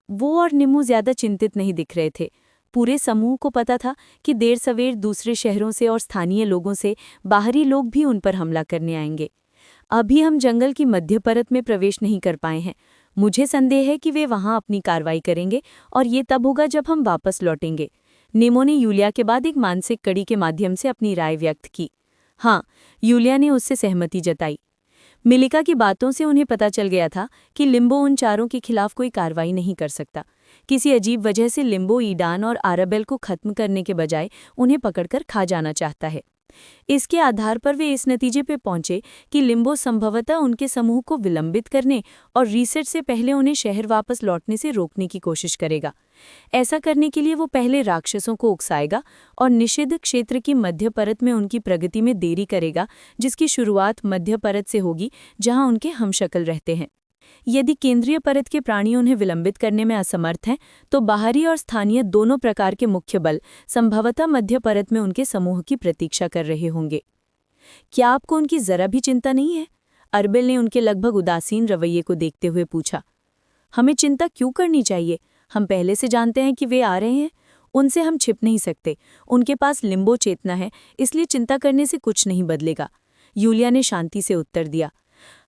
वो और निमो ज्यादा चिंतित नहीं दिख रहे थे। पूरे समूह को पता था कि देर सवेर दूसरे शहरों से और स्थानीय लोगों से बाहरी लोग भी उन पर हमला करने आएंगे। अभी हम जंगल की मध्य परत में प्रवेश नहीं कर पाए हैं। मुझे संदेह है कि वे वहां अपनी कार्रवाई करेंगे, और ये तब होगा जब हम वापस लौटेंगे। निमो ने यूलिया के बाद एक मानसिक कड़ी के माध्यम से अपनी राय व्यक्त की। हाँ, यूलिया ने उससे सहमति जताई। मिलिका की बातों से उन्हें पता चल गया था कि लिम्बो उन चारों के खिलाफ कोई कार्रवाई नहीं कर सकता। किसी अजीब वजह से लिम्बो ईडान और आराबेल को खत्म करने के बजाय उन्हें पकड़कर खा जाना चाहता है। इसके आधार पर वे इस नतीजे पर पहुंचे कि लिम्बो संभवतः उनके समूह को विलंबित करने और रीसेट से पहले उन्हें शहर वापस लौटने से रोकने की कोशिश करेगा। ऐसा करने के लिए वो पहले राक्षसों को उकसाएगा और निषिद्ध क्षेत्र की मध्य परत में उनकी प्रगति में देरी करेगा, जिसकी शुरुआत मध्य परत से होगी, जहां उनके हमशक्ल रहते हैं। यदि केंद्रीय परत के प्राणी उन्हें विलंबित करने में असमर्थ हैं, तो बाहरी और स्थानीय दोनों प्रकार के मुख्य बल संभवतः मध्य परत में उनके समूह की प्रतीक्षा कर रहे होंगे। क्या आपको उनकी जरा भी चिंता नहीं है? अरबिल ने उनके लगभग उदासीन रवैये को देखते हुए पूछा। हमें चिंता क्यों करनी चाहिए? हम पहले से जानते हैं कि वे आ रहे हैं। उनसे हम छिप नहीं सकते। उनके पास लिम्बो चेतना है, इसलिए चिंता करने से कुछ नहीं बदलेगा। यूलिया ने शांति से उत्तर दिया।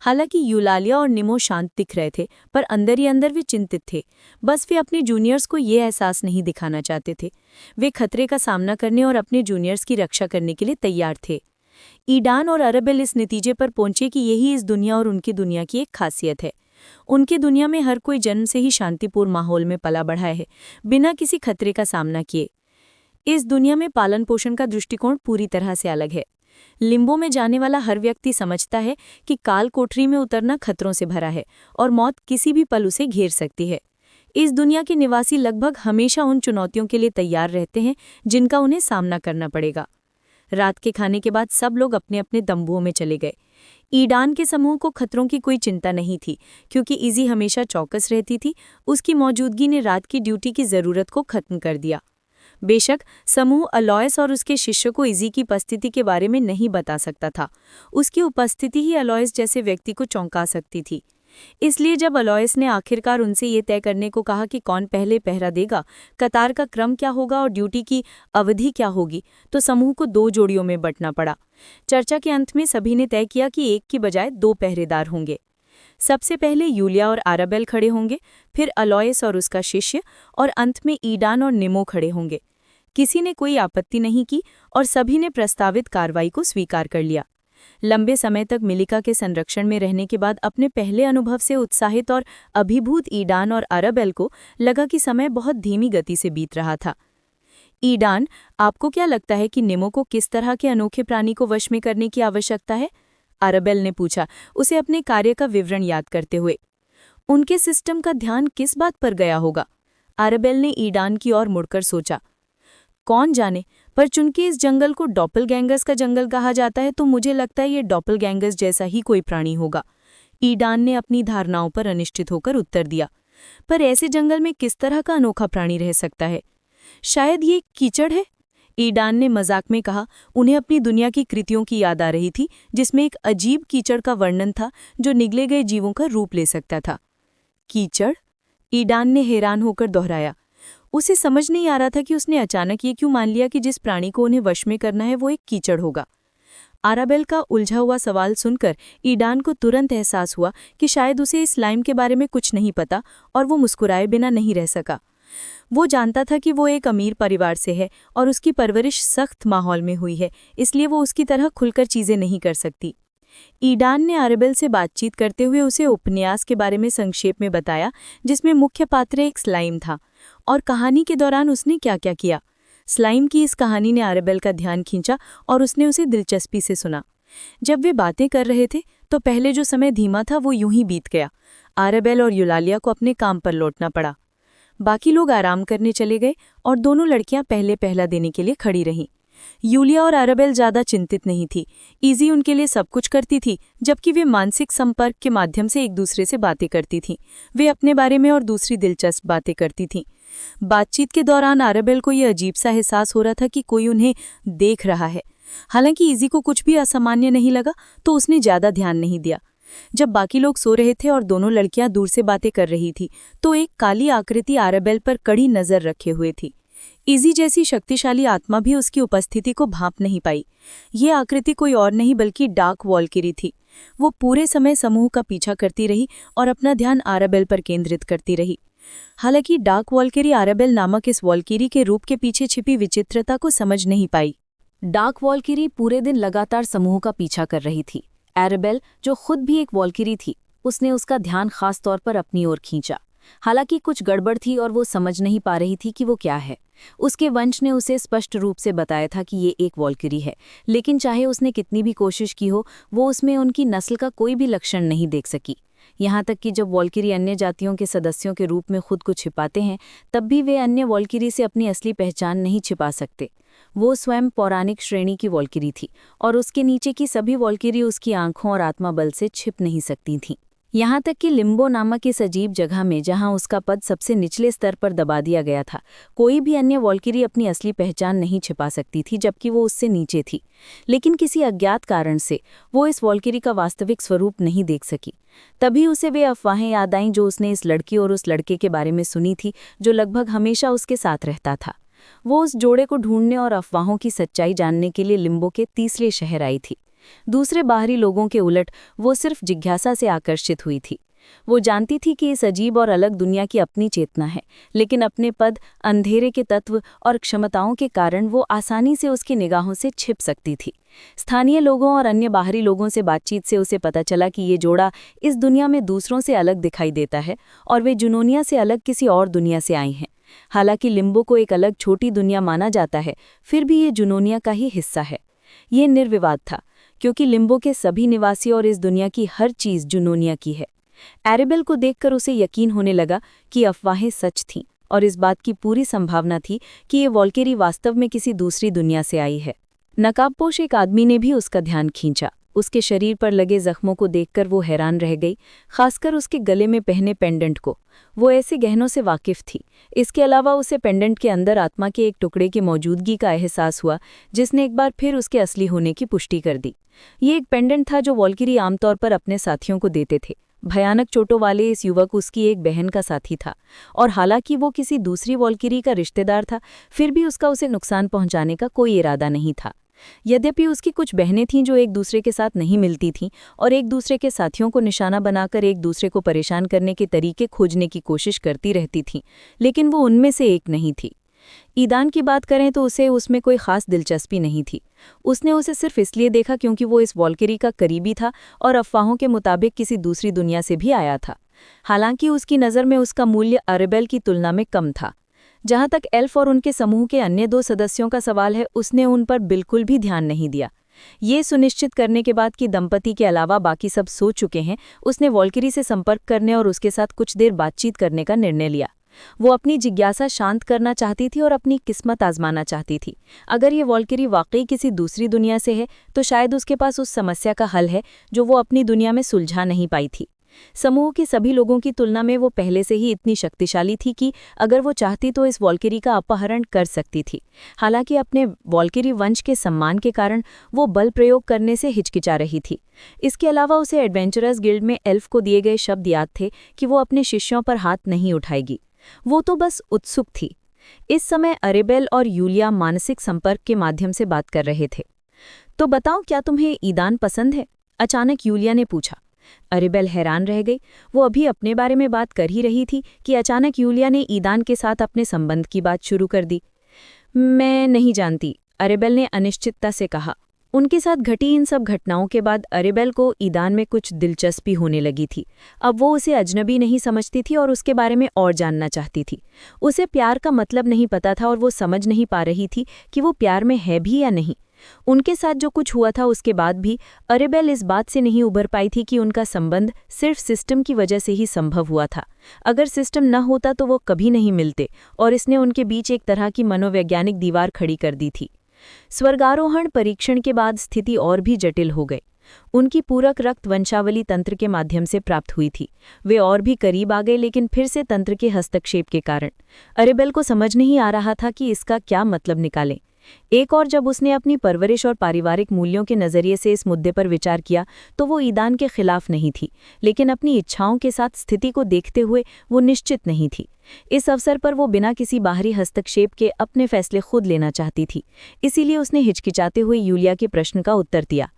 हालांकि यूलालिया और निमो शांत दिख रहे थे, पर अंदर ही अंदर वे चिंतित थे। बस वे अपने जूनियर्स को ये एहसास नहीं दिखाना चाहते थे। वे खतरे का सामना करने और अपने जूनियर्स की रक्षा करने के लिए तैयार थे। ईडान और अरबिल इस नतीजे पर पहुंचे कि यही इस दुनिया और उनकी दुनिया की एक खासियत है। उनकी दुनिया में हर कोई जन्म से ही शांतिपूर्ण माहौल में पला बढ़ा है, बिना किसी खतरे का सामना किए। इस दुनिया में पालन पोषण का दृष्टिकोण पूरी तरह से अलग है। लिम्बो में जाने वाला हर व्यक्ति समझता है कि काल कोठरी में उतरना खतरों से भरा है और मौत किसी भी पल उसे घेर सकती है। इस दुनिया के निवासी लगभग हमेशा उन चुनौतियों के लिए तैयार रहते हैं जिनका उन्हें सामना करना पड़ेगा। रात के खाने के बाद सब लोग अपने अपने तंबुओं में चले गए। ईडान के समूह को खतरों की कोई चिंता नहीं थी, क्योंकि इजी हमेशा चौकस रहती थी। उसकी मौजूदगी ने रात की ड्यूटी की ज़रूरत को खत्म कर दिया। बेशक समूह अलॉयस और उसके शिष्य को इजी की उपस्थिति के बारे में नहीं बता सकता था। उसकी उपस्थिति ही अलॉयस जैसे व्यक्ति को चौंका सकती थी। इसलिए जब अलॉयस ने आखिरकार उनसे ये तय करने को कहा कि कौन पहले पहरा देगा, कतार का क्रम क्या होगा और ड्यूटी की अवधि क्या होगी, तो समूह को 2 जोड़ियों में बंटना पड़ा। चर्चा के अंत में सभी ने तय किया कि एक की बजाय 2 पहरेदार होंगे। सबसे पहले यूलिया और आराबेल खड़े होंगे, फिर अलॉयस और उसका शिष्य, और अंत में ईडान और निमो खड़े होंगे। किसी ने कोई आपत्ति नहीं की और सभी ने प्रस्तावित कार्रवाई को स्वीकार कर लिया। लंबे समय तक मिलिका के संरक्षण में रहने के बाद अपने पहले अनुभव से उत्साहित और अभिभूत ईडान और आराबेल को लगा कि समय बहुत धीमी गति से बीत रहा था। ईडान, आपको क्या लगता है कि निमो को किस तरह के अनोखे प्राणी को वश में करने की आवश्यकता है? आराबेल ने पूछा, उसे अपने कार्य का विवरण याद करते हुए। उनके सिस्टम का ध्यान किस बात पर गया होगा? आराबेल ने ईडान की ओर मुड़कर सोचा। कौन जाने, पर चूंकि इस जंगल को डॉपलगैंगर्स का जंगल कहा जाता है, तो मुझे लगता है ये डॉपलगैंगर्स जैसा ही कोई प्राणी होगा। ईडान ने अपनी धारणाओं पर अनिश्चित होकर उत्तर दिया। पर ऐसे जंगल में किस तरह का अनोखा प्राणी रह सकता है? शायद ये कीचड़ है, ईडान ने मजाक में कहा। उन्हें अपनी दुनिया की कृतियों की याद आ रही थी, जिसमें एक अजीब कीचड़ का वर्णन था जो निगले गए जीवों का रूप ले सकता था। कीचड़? ईडान ने हैरान होकर दोहराया। उसे समझ नहीं आ रहा था कि उसने अचानक ये क्यों मान लिया कि जिस प्राणी को उन्हें वश में करना है वो एक कीचड़ होगा। आराबेल का उलझा हुआ सवाल सुनकर ईडान को तुरंत एहसास हुआ कि शायद उसे इस स्लाइम के बारे में कुछ नहीं पता, और वो मुस्कुराए बिना नहीं रह सका। वो जानता था कि वो एक अमीर परिवार से है और उसकी परवरिश सख्त माहौल में हुई है, इसलिए वो उसकी तरह खुलकर चीज़ें नहीं कर सकती। ईडान ने आराबेल से बातचीत करते हुए उसे उपन्यास के बारे में संक्षेप में बताया, जिसमें मुख्य पात्र एक स्लाइम था, और कहानी के दौरान उसने क्या क्या किया। स्लाइम की इस कहानी ने आराबेल का ध्यान खींचा और उसने उसे दिलचस्पी से सुना। जब वे बातें कर रहे थे तो पहले जो समय धीमा था वो यूं ही बीत गया। आराबेल और यूलालिया को अपने काम पर लौटना पड़ा। बाकी लोग आराम करने चले गए और दोनों लड़कियां पहले पहला देने के लिए खड़ी रहीं। यूलिया और आराबेल ज़्यादा चिंतित नहीं थी। इजी उनके लिए सब कुछ करती थी, जबकि वे मानसिक संपर्क के माध्यम से एक दूसरे से बातें करती थीं। वे अपने बारे में और दूसरी दिलचस्प बातें करती थीं। बातचीत के दौरान आराबेल को यह अजीब सा एहसास हो रहा था कि कोई उन्हें देख रहा है। हालांकि इजी को कुछ भी असामान्य नहीं लगा, तो उसने ज़्यादा ध्यान नहीं दिया। जब बाकी लोग सो रहे थे और दोनों लड़कियां दूर से बातें कर रही थी, तो एक काली आकृति आराबेल पर कड़ी नज़र रखे हुए थी। इजी जैसी शक्तिशाली आत्मा भी उसकी उपस्थिति को भांप नहीं पाई। ये आकृति कोई और नहीं बल्कि डार्क वॉल्किरी थी। वो पूरे समय समूह का पीछा करती रही और अपना ध्यान आराबेल पर केंद्रित करती रही। हालांकि डार्क वॉल्किरी आराबेल नामक इस वॉल्किरी के रूप के पीछे छिपी विचित्रता को समझ नहीं पाई। डार्क वॉल्किरी पूरे दिन लगातार समूह का पीछा कर रही थी। आराबेल, जो खुद भी एक वॉल्किरी थी, उसने उसका ध्यान खास तौर पर अपनी ओर खींचा। हालांकि कुछ गड़बड़ थी और वो समझ नहीं पा रही थी कि वो क्या है। उसके वंश ने उसे स्पष्ट रूप से बताया था कि ये एक वॉल्किरी है, लेकिन चाहे उसने कितनी भी कोशिश की हो, वो उसमें उनकी नस्ल का कोई भी लक्षण नहीं देख सकी। यहाँ तक कि जब वॉल्किरी अन्य जातियों के सदस्यों के रूप में खुद को छिपाते हैं, तब भी वे अन्य वॉल्किरी से अपनी असली पहचान नहीं छिपा सकते। वो स्वयं पौराणिक श्रेणी की वॉल्किरी थी और उसके नीचे की सभी वॉल्किरी उसकी आंखों और आत्मा बल से छिप नहीं सकती थीं। यहाँ तक कि लिम्बो नामक इस अजीब जगह में जहाँ उसका पद सबसे निचले स्तर पर दबा दिया गया था, कोई भी अन्य वॉल्किरी अपनी असली पहचान नहीं छिपा सकती थी, जबकि वो उससे नीचे थी। लेकिन किसी अज्ञात कारण से वो इस वॉल्किरी का वास्तविक स्वरूप नहीं देख सकी। तभी उसे वे अफवाहें याद आईं जो उसने इस लड़की और उस लड़के के बारे में सुनी थी, जो लगभग हमेशा उसके साथ रहता था। वो उस जोड़े को ढूंढने और अफवाहों की सच्चाई जानने के लिए लिम्बो के तीसरे शहर आई थी। दूसरे बाहरी लोगों के उलट वो सिर्फ जिज्ञासा से आकर्षित हुई थी। वो जानती थी कि इस अजीब और अलग दुनिया की अपनी चेतना है, लेकिन अपने पद, अंधेरे के तत्व और क्षमताओं के कारण वो आसानी से उसकी निगाहों से छिप सकती थी। स्थानीय लोगों और अन्य बाहरी लोगों से बातचीत से उसे पता चला कि ये जोड़ा इस दुनिया में दूसरों से अलग दिखाई देता है और वे जुनूनिया से अलग किसी और दुनिया से आई हैं। हालांकि लिम्बो को एक अलग छोटी दुनिया माना जाता है, फिर भी ये जुनूनिया का ही हिस्सा है। ये निर्विवाद था, क्योंकि लिम्बो के सभी निवासी और इस दुनिया की हर चीज़ जुनूनिया की है। एरेबेल को देखकर उसे यकीन होने लगा कि अफवाहें सच थीं और इस बात की पूरी संभावना थी कि ये वॉल्किरी वास्तव में किसी दूसरी दुनिया से आई है। नकाबपोश एक आदमी ने भी उसका ध्यान खींचा। उसके शरीर पर लगे जख्मों को देखकर वो हैरान रह गई, खासकर उसके गले में पहने पेंडेंट को। वो ऐसे गहनों से वाकिफ थी। इसके अलावा उसे पेंडेंट के अंदर आत्मा के एक टुकड़े की मौजूदगी का एहसास हुआ, जिसने एक बार फिर उसके असली होने की पुष्टि कर दी। ये एक पेंडेंट था जो वॉल्किरी आमतौर पर अपने साथियों को देते थे। भयानक चोटों वाले इस युवक उसकी एक बहन का साथी था, और हालांकि वो किसी दूसरी वॉल्किरी का रिश्तेदार था, फिर भी उसका उसे नुकसान पहुंचाने का कोई इरादा नहीं था। यद्यपि उसकी कुछ बहनें थीं जो एक दूसरे के साथ नहीं मिलती थीं और एक दूसरे के साथियों को निशाना बनाकर एक दूसरे को परेशान करने के तरीके खोजने की कोशिश करती रहती थीं, लेकिन वो उनमें से एक नहीं थी। ईदान की बात करें तो उसे उसमें कोई खास दिलचस्पी नहीं थी। उसने उसे सिर्फ इसलिए देखा क्योंकि वो इस वॉल्किरी का करीबी था और अफवाहों के मुताबिक किसी दूसरी दुनिया से भी आया था। हालांकि उसकी नज़र में उसका मूल्य एरेबेल की तुलना में कम था। जहां तक एल्फ और उनके समूह के अन्य 2 सदस्यों का सवाल है, उसने उन पर बिल्कुल भी ध्यान नहीं दिया। ये सुनिश्चित करने के बाद कि दंपति के अलावा बाकी सब सो चुके हैं, उसने वॉल्किरी से संपर्क करने और उसके साथ कुछ देर बातचीत करने का निर्णय लिया। वो अपनी जिज्ञासा शांत करना चाहती थी और अपनी किस्मत आजमाना चाहती थी। अगर ये वॉल्किरी वाकई किसी दूसरी दुनिया से है, तो शायद उसके पास उस समस्या का हल है जो वो अपनी दुनिया में सुलझा नहीं पाई थी। समूह के सभी लोगों की तुलना में वो पहले से ही इतनी शक्तिशाली थी कि अगर वो चाहती तो इस वॉल्किरी का अपहरण कर सकती थी। हालांकि अपने वॉल्किरी वंश के सम्मान के कारण वो बल प्रयोग करने से हिचकिचा रही थी। इसके अलावा उसे एडवेंचरस गिल्ड में एल्फ को दिए गए शब्द याद थे कि वो अपने शिष्यों पर हाथ नहीं उठाएगी। वो तो बस उत्सुक थी। इस समय एरेबेल और यूलिया मानसिक संपर्क के माध्यम से बात कर रहे थे। तो बताओ, क्या तुम्हें ईदान पसंद है? अचानक यूलिया ने पूछा। एरेबेल हैरान रह गई। वो अभी अपने बारे में बात कर ही रही थी कि अचानक यूलिया ने ईदान के साथ अपने संबंध की बात शुरू कर दी। मैं नहीं जानती, एरेबेल ने अनिश्चितता से कहा। उनके साथ घटी इन सब घटनाओं के बाद एरेबेल को ईदान में कुछ दिलचस्पी होने लगी थी। अब वो उसे अजनबी नहीं समझती थी और उसके बारे में और जानना चाहती थी। उसे प्यार का मतलब नहीं पता था और वो समझ नहीं पा रही थी कि वो प्यार में है भी या नहीं। उनके साथ जो कुछ हुआ था उसके बाद भी एरेबेल इस बात से नहीं उभर पाई थी कि उनका संबंध सिर्फ सिस्टम की वजह से ही संभव हुआ था। अगर सिस्टम न होता तो वो कभी नहीं मिलते, और इसने उनके बीच एक तरह की मनोवैज्ञानिक दीवार खड़ी कर दी थी। स्वर्गारोहण परीक्षण के बाद स्थिति और भी जटिल हो गई। उनकी पूरक रक्त वंशावली तंत्र के माध्यम से प्राप्त हुई थी। वे और भी करीब आ गए, लेकिन फिर से तंत्र के हस्तक्षेप के कारण एरेबेल को समझ नहीं आ रहा था कि इसका क्या मतलब निकालें। एक और जब उसने अपनी परवरिश और पारिवारिक मूल्यों के नज़रिए से इस मुद्दे पर विचार किया तो वो ईदान के खिलाफ नहीं थी, लेकिन अपनी इच्छाओं के साथ स्थिति को देखते हुए वो निश्चित नहीं थी। इस अवसर पर वो बिना किसी बाहरी हस्तक्षेप के अपने फैसले खुद लेना चाहती थी। इसीलिए उसने हिचकिचाते हुए यूलिया के प्रश्न का उत्तर दिया।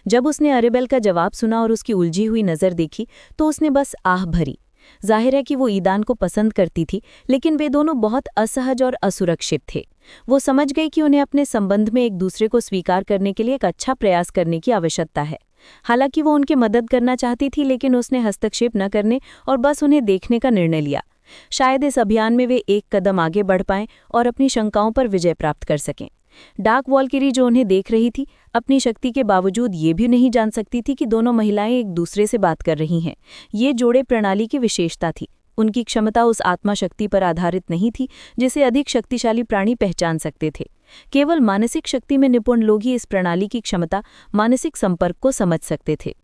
जब उसने एरेबेल का जवाब सुना और उसकी उलझी हुई नज़र देखी तो उसने बस आह भरी। जाहिर है कि वो ईदान को पसंद करती थी, लेकिन वे दोनों बहुत असहज और असुरक्षित थे। वो समझ गई कि उन्हें अपने संबंध में एक दूसरे को स्वीकार करने के लिए एक अच्छा प्रयास करने की आवश्यकता है। हालांकि वो उनकी मदद करना चाहती थी, लेकिन उसने हस्तक्षेप न करने और बस उन्हें देखने का निर्णय लिया। शायद इस अभियान में वे एक कदम आगे बढ़ पाएं और अपनी शंकाओं पर विजय प्राप्त कर सकें। डार्क वॉल्किरी जो उन्हें देख रही थी, अपनी शक्ति के बावजूद ये भी नहीं जान सकती थी कि दोनों महिलाएं एक दूसरे से बात कर रही हैं। ये जोड़े प्रणाली की विशेषता थी। उनकी क्षमता उस आत्मा शक्ति पर आधारित नहीं थी जिसे अधिक शक्तिशाली प्राणी पहचान सकते थे। केवल मानसिक शक्ति में निपुण लोग ही इस प्रणाली की क्षमता, मानसिक संपर्क को समझ सकते थे।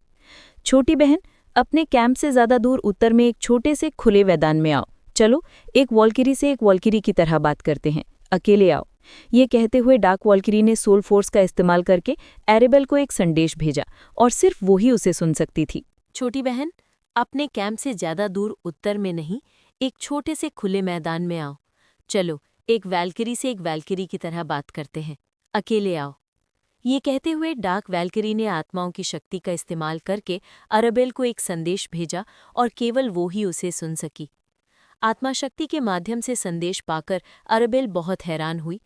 छोटी बहन, अपने कैंप से ज़्यादा दूर उत्तर में एक छोटे से खुले मैदान में आओ। चलो, एक वॉल्किरी से एक वॉल्किरी की तरह बात करते हैं। अकेले आओ। ये कहते हुए डार्क वॉल्किरी ने सोल फोर्स का इस्तेमाल करके एरेबेल को एक संदेश भेजा और सिर्फ वो ही उसे सुन सकती थी। छोटी बहन, अपने कैंप से ज्यादा दूर उत्तर में नहीं, एक छोटे से खुले मैदान में आओ। चलो, एक वैल्किरी से एक वैल्किरी की तरह बात करते हैं। अकेले आओ। ये कहते हुए डार्क वैल्किरी ने आत्माओं की शक्ति का इस्तेमाल करके अरेबेल को एक संदेश भेजा और केवल वो ही उसे सुन सकी। आत्मा शक्ति के माध्यम से संदेश पाकर अरेबेल बहुत हैरान हुई।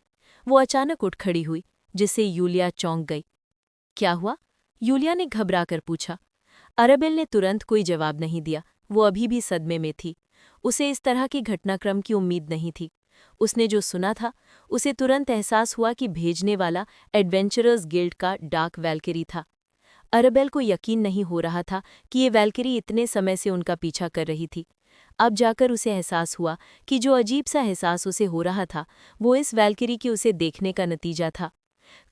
वो अचानक उठ खड़ी हुई, जिससे यूलिया चौंक गई। क्या हुआ? यूलिया ने घबराकर पूछा। अरेबेल ने तुरंत कोई जवाब नहीं दिया। वो अभी भी सदमे में थी। उसे इस तरह के घटनाक्रम की उम्मीद नहीं थी। उसने जो सुना था, उसे तुरंत एहसास हुआ कि भेजने वाला एडवेंचरर्स गिल्ड का डार्क वैल्किरी था। अरेबेल को यकीन नहीं हो रहा था कि ये वैल्किरी इतने समय से उनका पीछा कर रही थी। अब जाकर उसे एहसास हुआ कि जो अजीब सा एहसास उसे हो रहा था, वो इस वैल्किरी के उसे देखने का नतीजा था।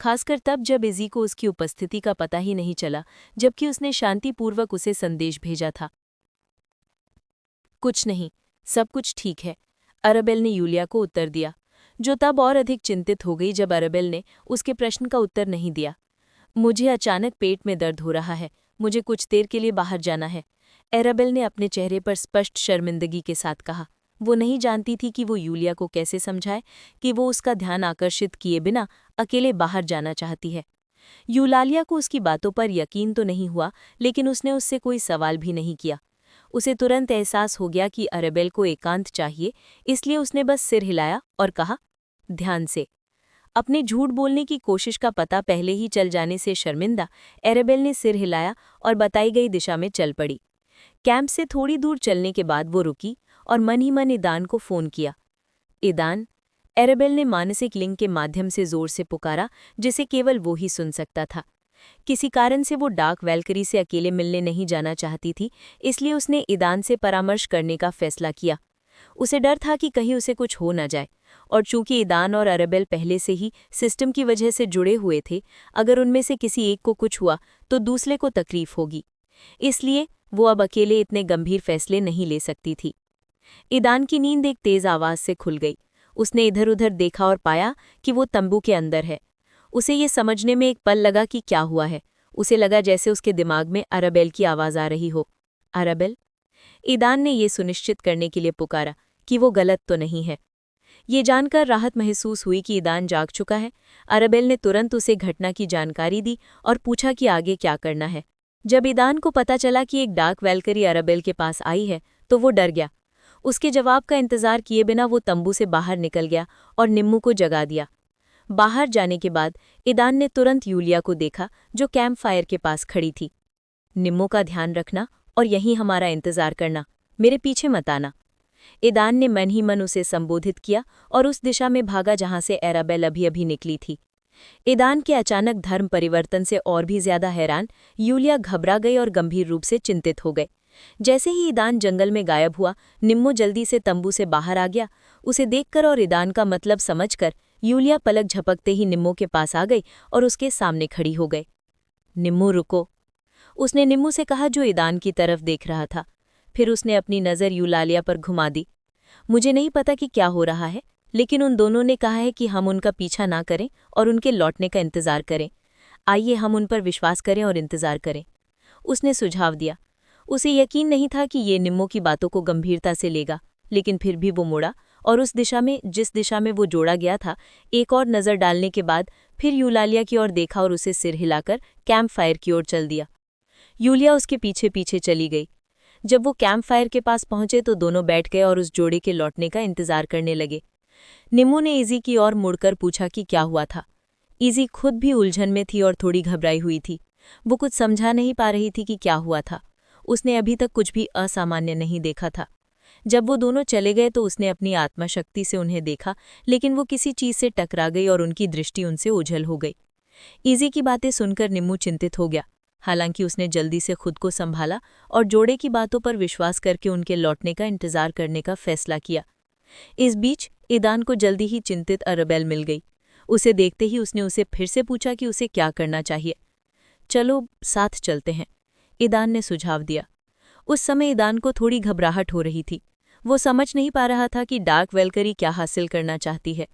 खासकर तब जब इज़ी को उसकी उपस्थिति का पता ही नहीं चला, जबकि उसने शांतिपूर्वक उसे संदेश भेजा था। कुछ नहीं, सब कुछ ठीक है, अरेबेल ने यूलिया को उत्तर दिया, जो तब और अधिक चिंतित हो गई जब अरेबेल ने उसके प्रश्न का उत्तर नहीं दिया। मुझे अचानक पेट में दर्द हो रहा है, मुझे कुछ देर के लिए बाहर जाना है, अरेबेल ने अपने चेहरे पर स्पष्ट शर्मिंदगी के साथ कहा। वो नहीं जानती थी कि वो यूलिया को कैसे समझाए कि वो उसका ध्यान आकर्षित किए बिना अकेले बाहर जाना चाहती है। यूलालिया को उसकी बातों पर यकीन तो नहीं हुआ, लेकिन उसने उससे कोई सवाल भी नहीं किया। उसे तुरंत एहसास हो गया कि अरेबेल को एकांत चाहिए, इसलिए उसने बस सिर हिलाया और कहा, ध्यान से। अपने झूठ बोलने की कोशिश का पता पहले ही चल जाने से शर्मिंदा अरेबेल ने सिर हिलाया और बताई गई दिशा में चल पड़ी। कैंप से थोड़ी दूर चलने के बाद वो रुकी और मन ही मन ईदान को फ़ोन किया। ईदान, अरेबेल ने मानसिक लिंक के माध्यम से जोर से पुकारा, जिसे केवल वो ही सुन सकता था। किसी कारण से वो डार्क वैल्किरी से अकेले मिलने नहीं जाना चाहती थी, इसलिए उसने ईदान से परामर्श करने का फैसला किया। उसे डर था कि कहीं उसे कुछ हो न जाए, और चूंकि ईदान और अरेबेल पहले से ही सिस्टम की वजह से जुड़े हुए थे, अगर उनमें से किसी एक को कुछ हुआ तो दूसरे को तकलीफ होगी। इसलिए वो अब अकेले इतने गंभीर फैसले नहीं ले सकती थी। ईदान की नींद एक तेज आवाज से खुल गई। उसने इधर उधर देखा और पाया कि वो तंबू के अंदर है। उसे ये समझने में एक पल लगा कि क्या हुआ है। उसे लगा जैसे उसके दिमाग में अरेबेल की आवाज़ आ रही हो। अरेबेल? ईदान ने ये सुनिश्चित करने के लिए पुकारा कि वो गलत तो नहीं है। ये जानकर राहत महसूस हुई कि ईदान जाग चुका है। अरेबेल ने तुरंत उसे घटना की जानकारी दी और पूछा कि आगे क्या करना है। जब ईदान को पता चला कि एक डार्क वैल्किरी अरेबेल के पास आई है, तो वो डर गया। उसके जवाब का इंतजार किए बिना वो तंबू से बाहर निकल गया और निम्मू को जगा दिया। बाहर जाने के बाद ईदान ने तुरंत यूलिया को देखा, जो कैंप फायर के पास खड़ी थी। निम्मू का ध्यान रखना और यहीं हमारा इंतजार करना, मेरे पीछे मत आना। ईदान ने मन ही मन उसे संबोधित किया और उस दिशा में भागा जहां से अरेबेल अभी अभी निकली थी। ईदान के अचानक धर्म परिवर्तन से और भी ज्यादा हैरान यूलिया घबरा गई और गंभीर रूप से चिंतित हो गए। जैसे ही ईदान जंगल में गायब हुआ, निम्मू जल्दी से तंबू से बाहर आ गया। उसे देखकर और ईदान का मतलब समझकर यूलिया पलक झपकते ही निम्मू के पास आ गई और उसके सामने खड़ी हो गई। निम्मू रुको, उसने निम्मू से कहा, जो ईदान की तरफ देख रहा था। फिर उसने अपनी नज़र यूलालिया पर घुमा दी। मुझे नहीं पता कि क्या हो रहा है, लेकिन उन दोनों ने कहा है कि हम उनका पीछा ना करें और उनके लौटने का इंतजार करें। आइए हम उन पर विश्वास करें और इंतजार करें, उसने सुझाव दिया। उसे यकीन नहीं था कि ये निम्मू की बातों को गंभीरता से लेगा, लेकिन फिर भी वो मुड़ा और उस दिशा में जिस दिशा में वो जोड़ा गया था, एक और नज़र डालने के बाद फिर यूलालिया की ओर देखा और उसे सिर हिलाकर कैंप फायर की ओर चल दिया। यूलिया उसके पीछे पीछे चली गई। जब वो कैंप फायर के पास पहुंचे तो दोनों बैठ गए और उस जोड़े के लौटने का इंतजार करने लगे। निम्मू ने इज़ी की ओर मुड़कर पूछा कि क्या हुआ था। इज़ी खुद भी उलझन में थी और थोड़ी घबराई हुई थी। वो कुछ समझा नहीं पा रही थी कि क्या हुआ था। उसने अभी तक कुछ भी असामान्य नहीं देखा था। जब वो दोनों चले गए तो उसने अपनी आत्मशक्ति से उन्हें देखा, लेकिन वो किसी चीज़ से टकरा गई और उनकी दृष्टि उनसे ओझल हो गई। इज़ी की बातें सुनकर निम्मू चिंतित हो गया। हालांकि उसने जल्दी से खुद को संभाला और जोड़े की बातों पर विश्वास करके उनके लौटने का इंतजार करने का फैसला किया। इस बीच ईदान को जल्दी ही चिंतित अरेबेल मिल गई। उसे देखते ही उसने उसे फिर से पूछा कि उसे क्या करना चाहिए। चलो साथ चलते हैं, ईदान ने सुझाव दिया। उस समय ईदान को थोड़ी घबराहट हो रही थी। वो समझ नहीं पा रहा था कि डार्क वैल्करी क्या हासिल करना चाहती है।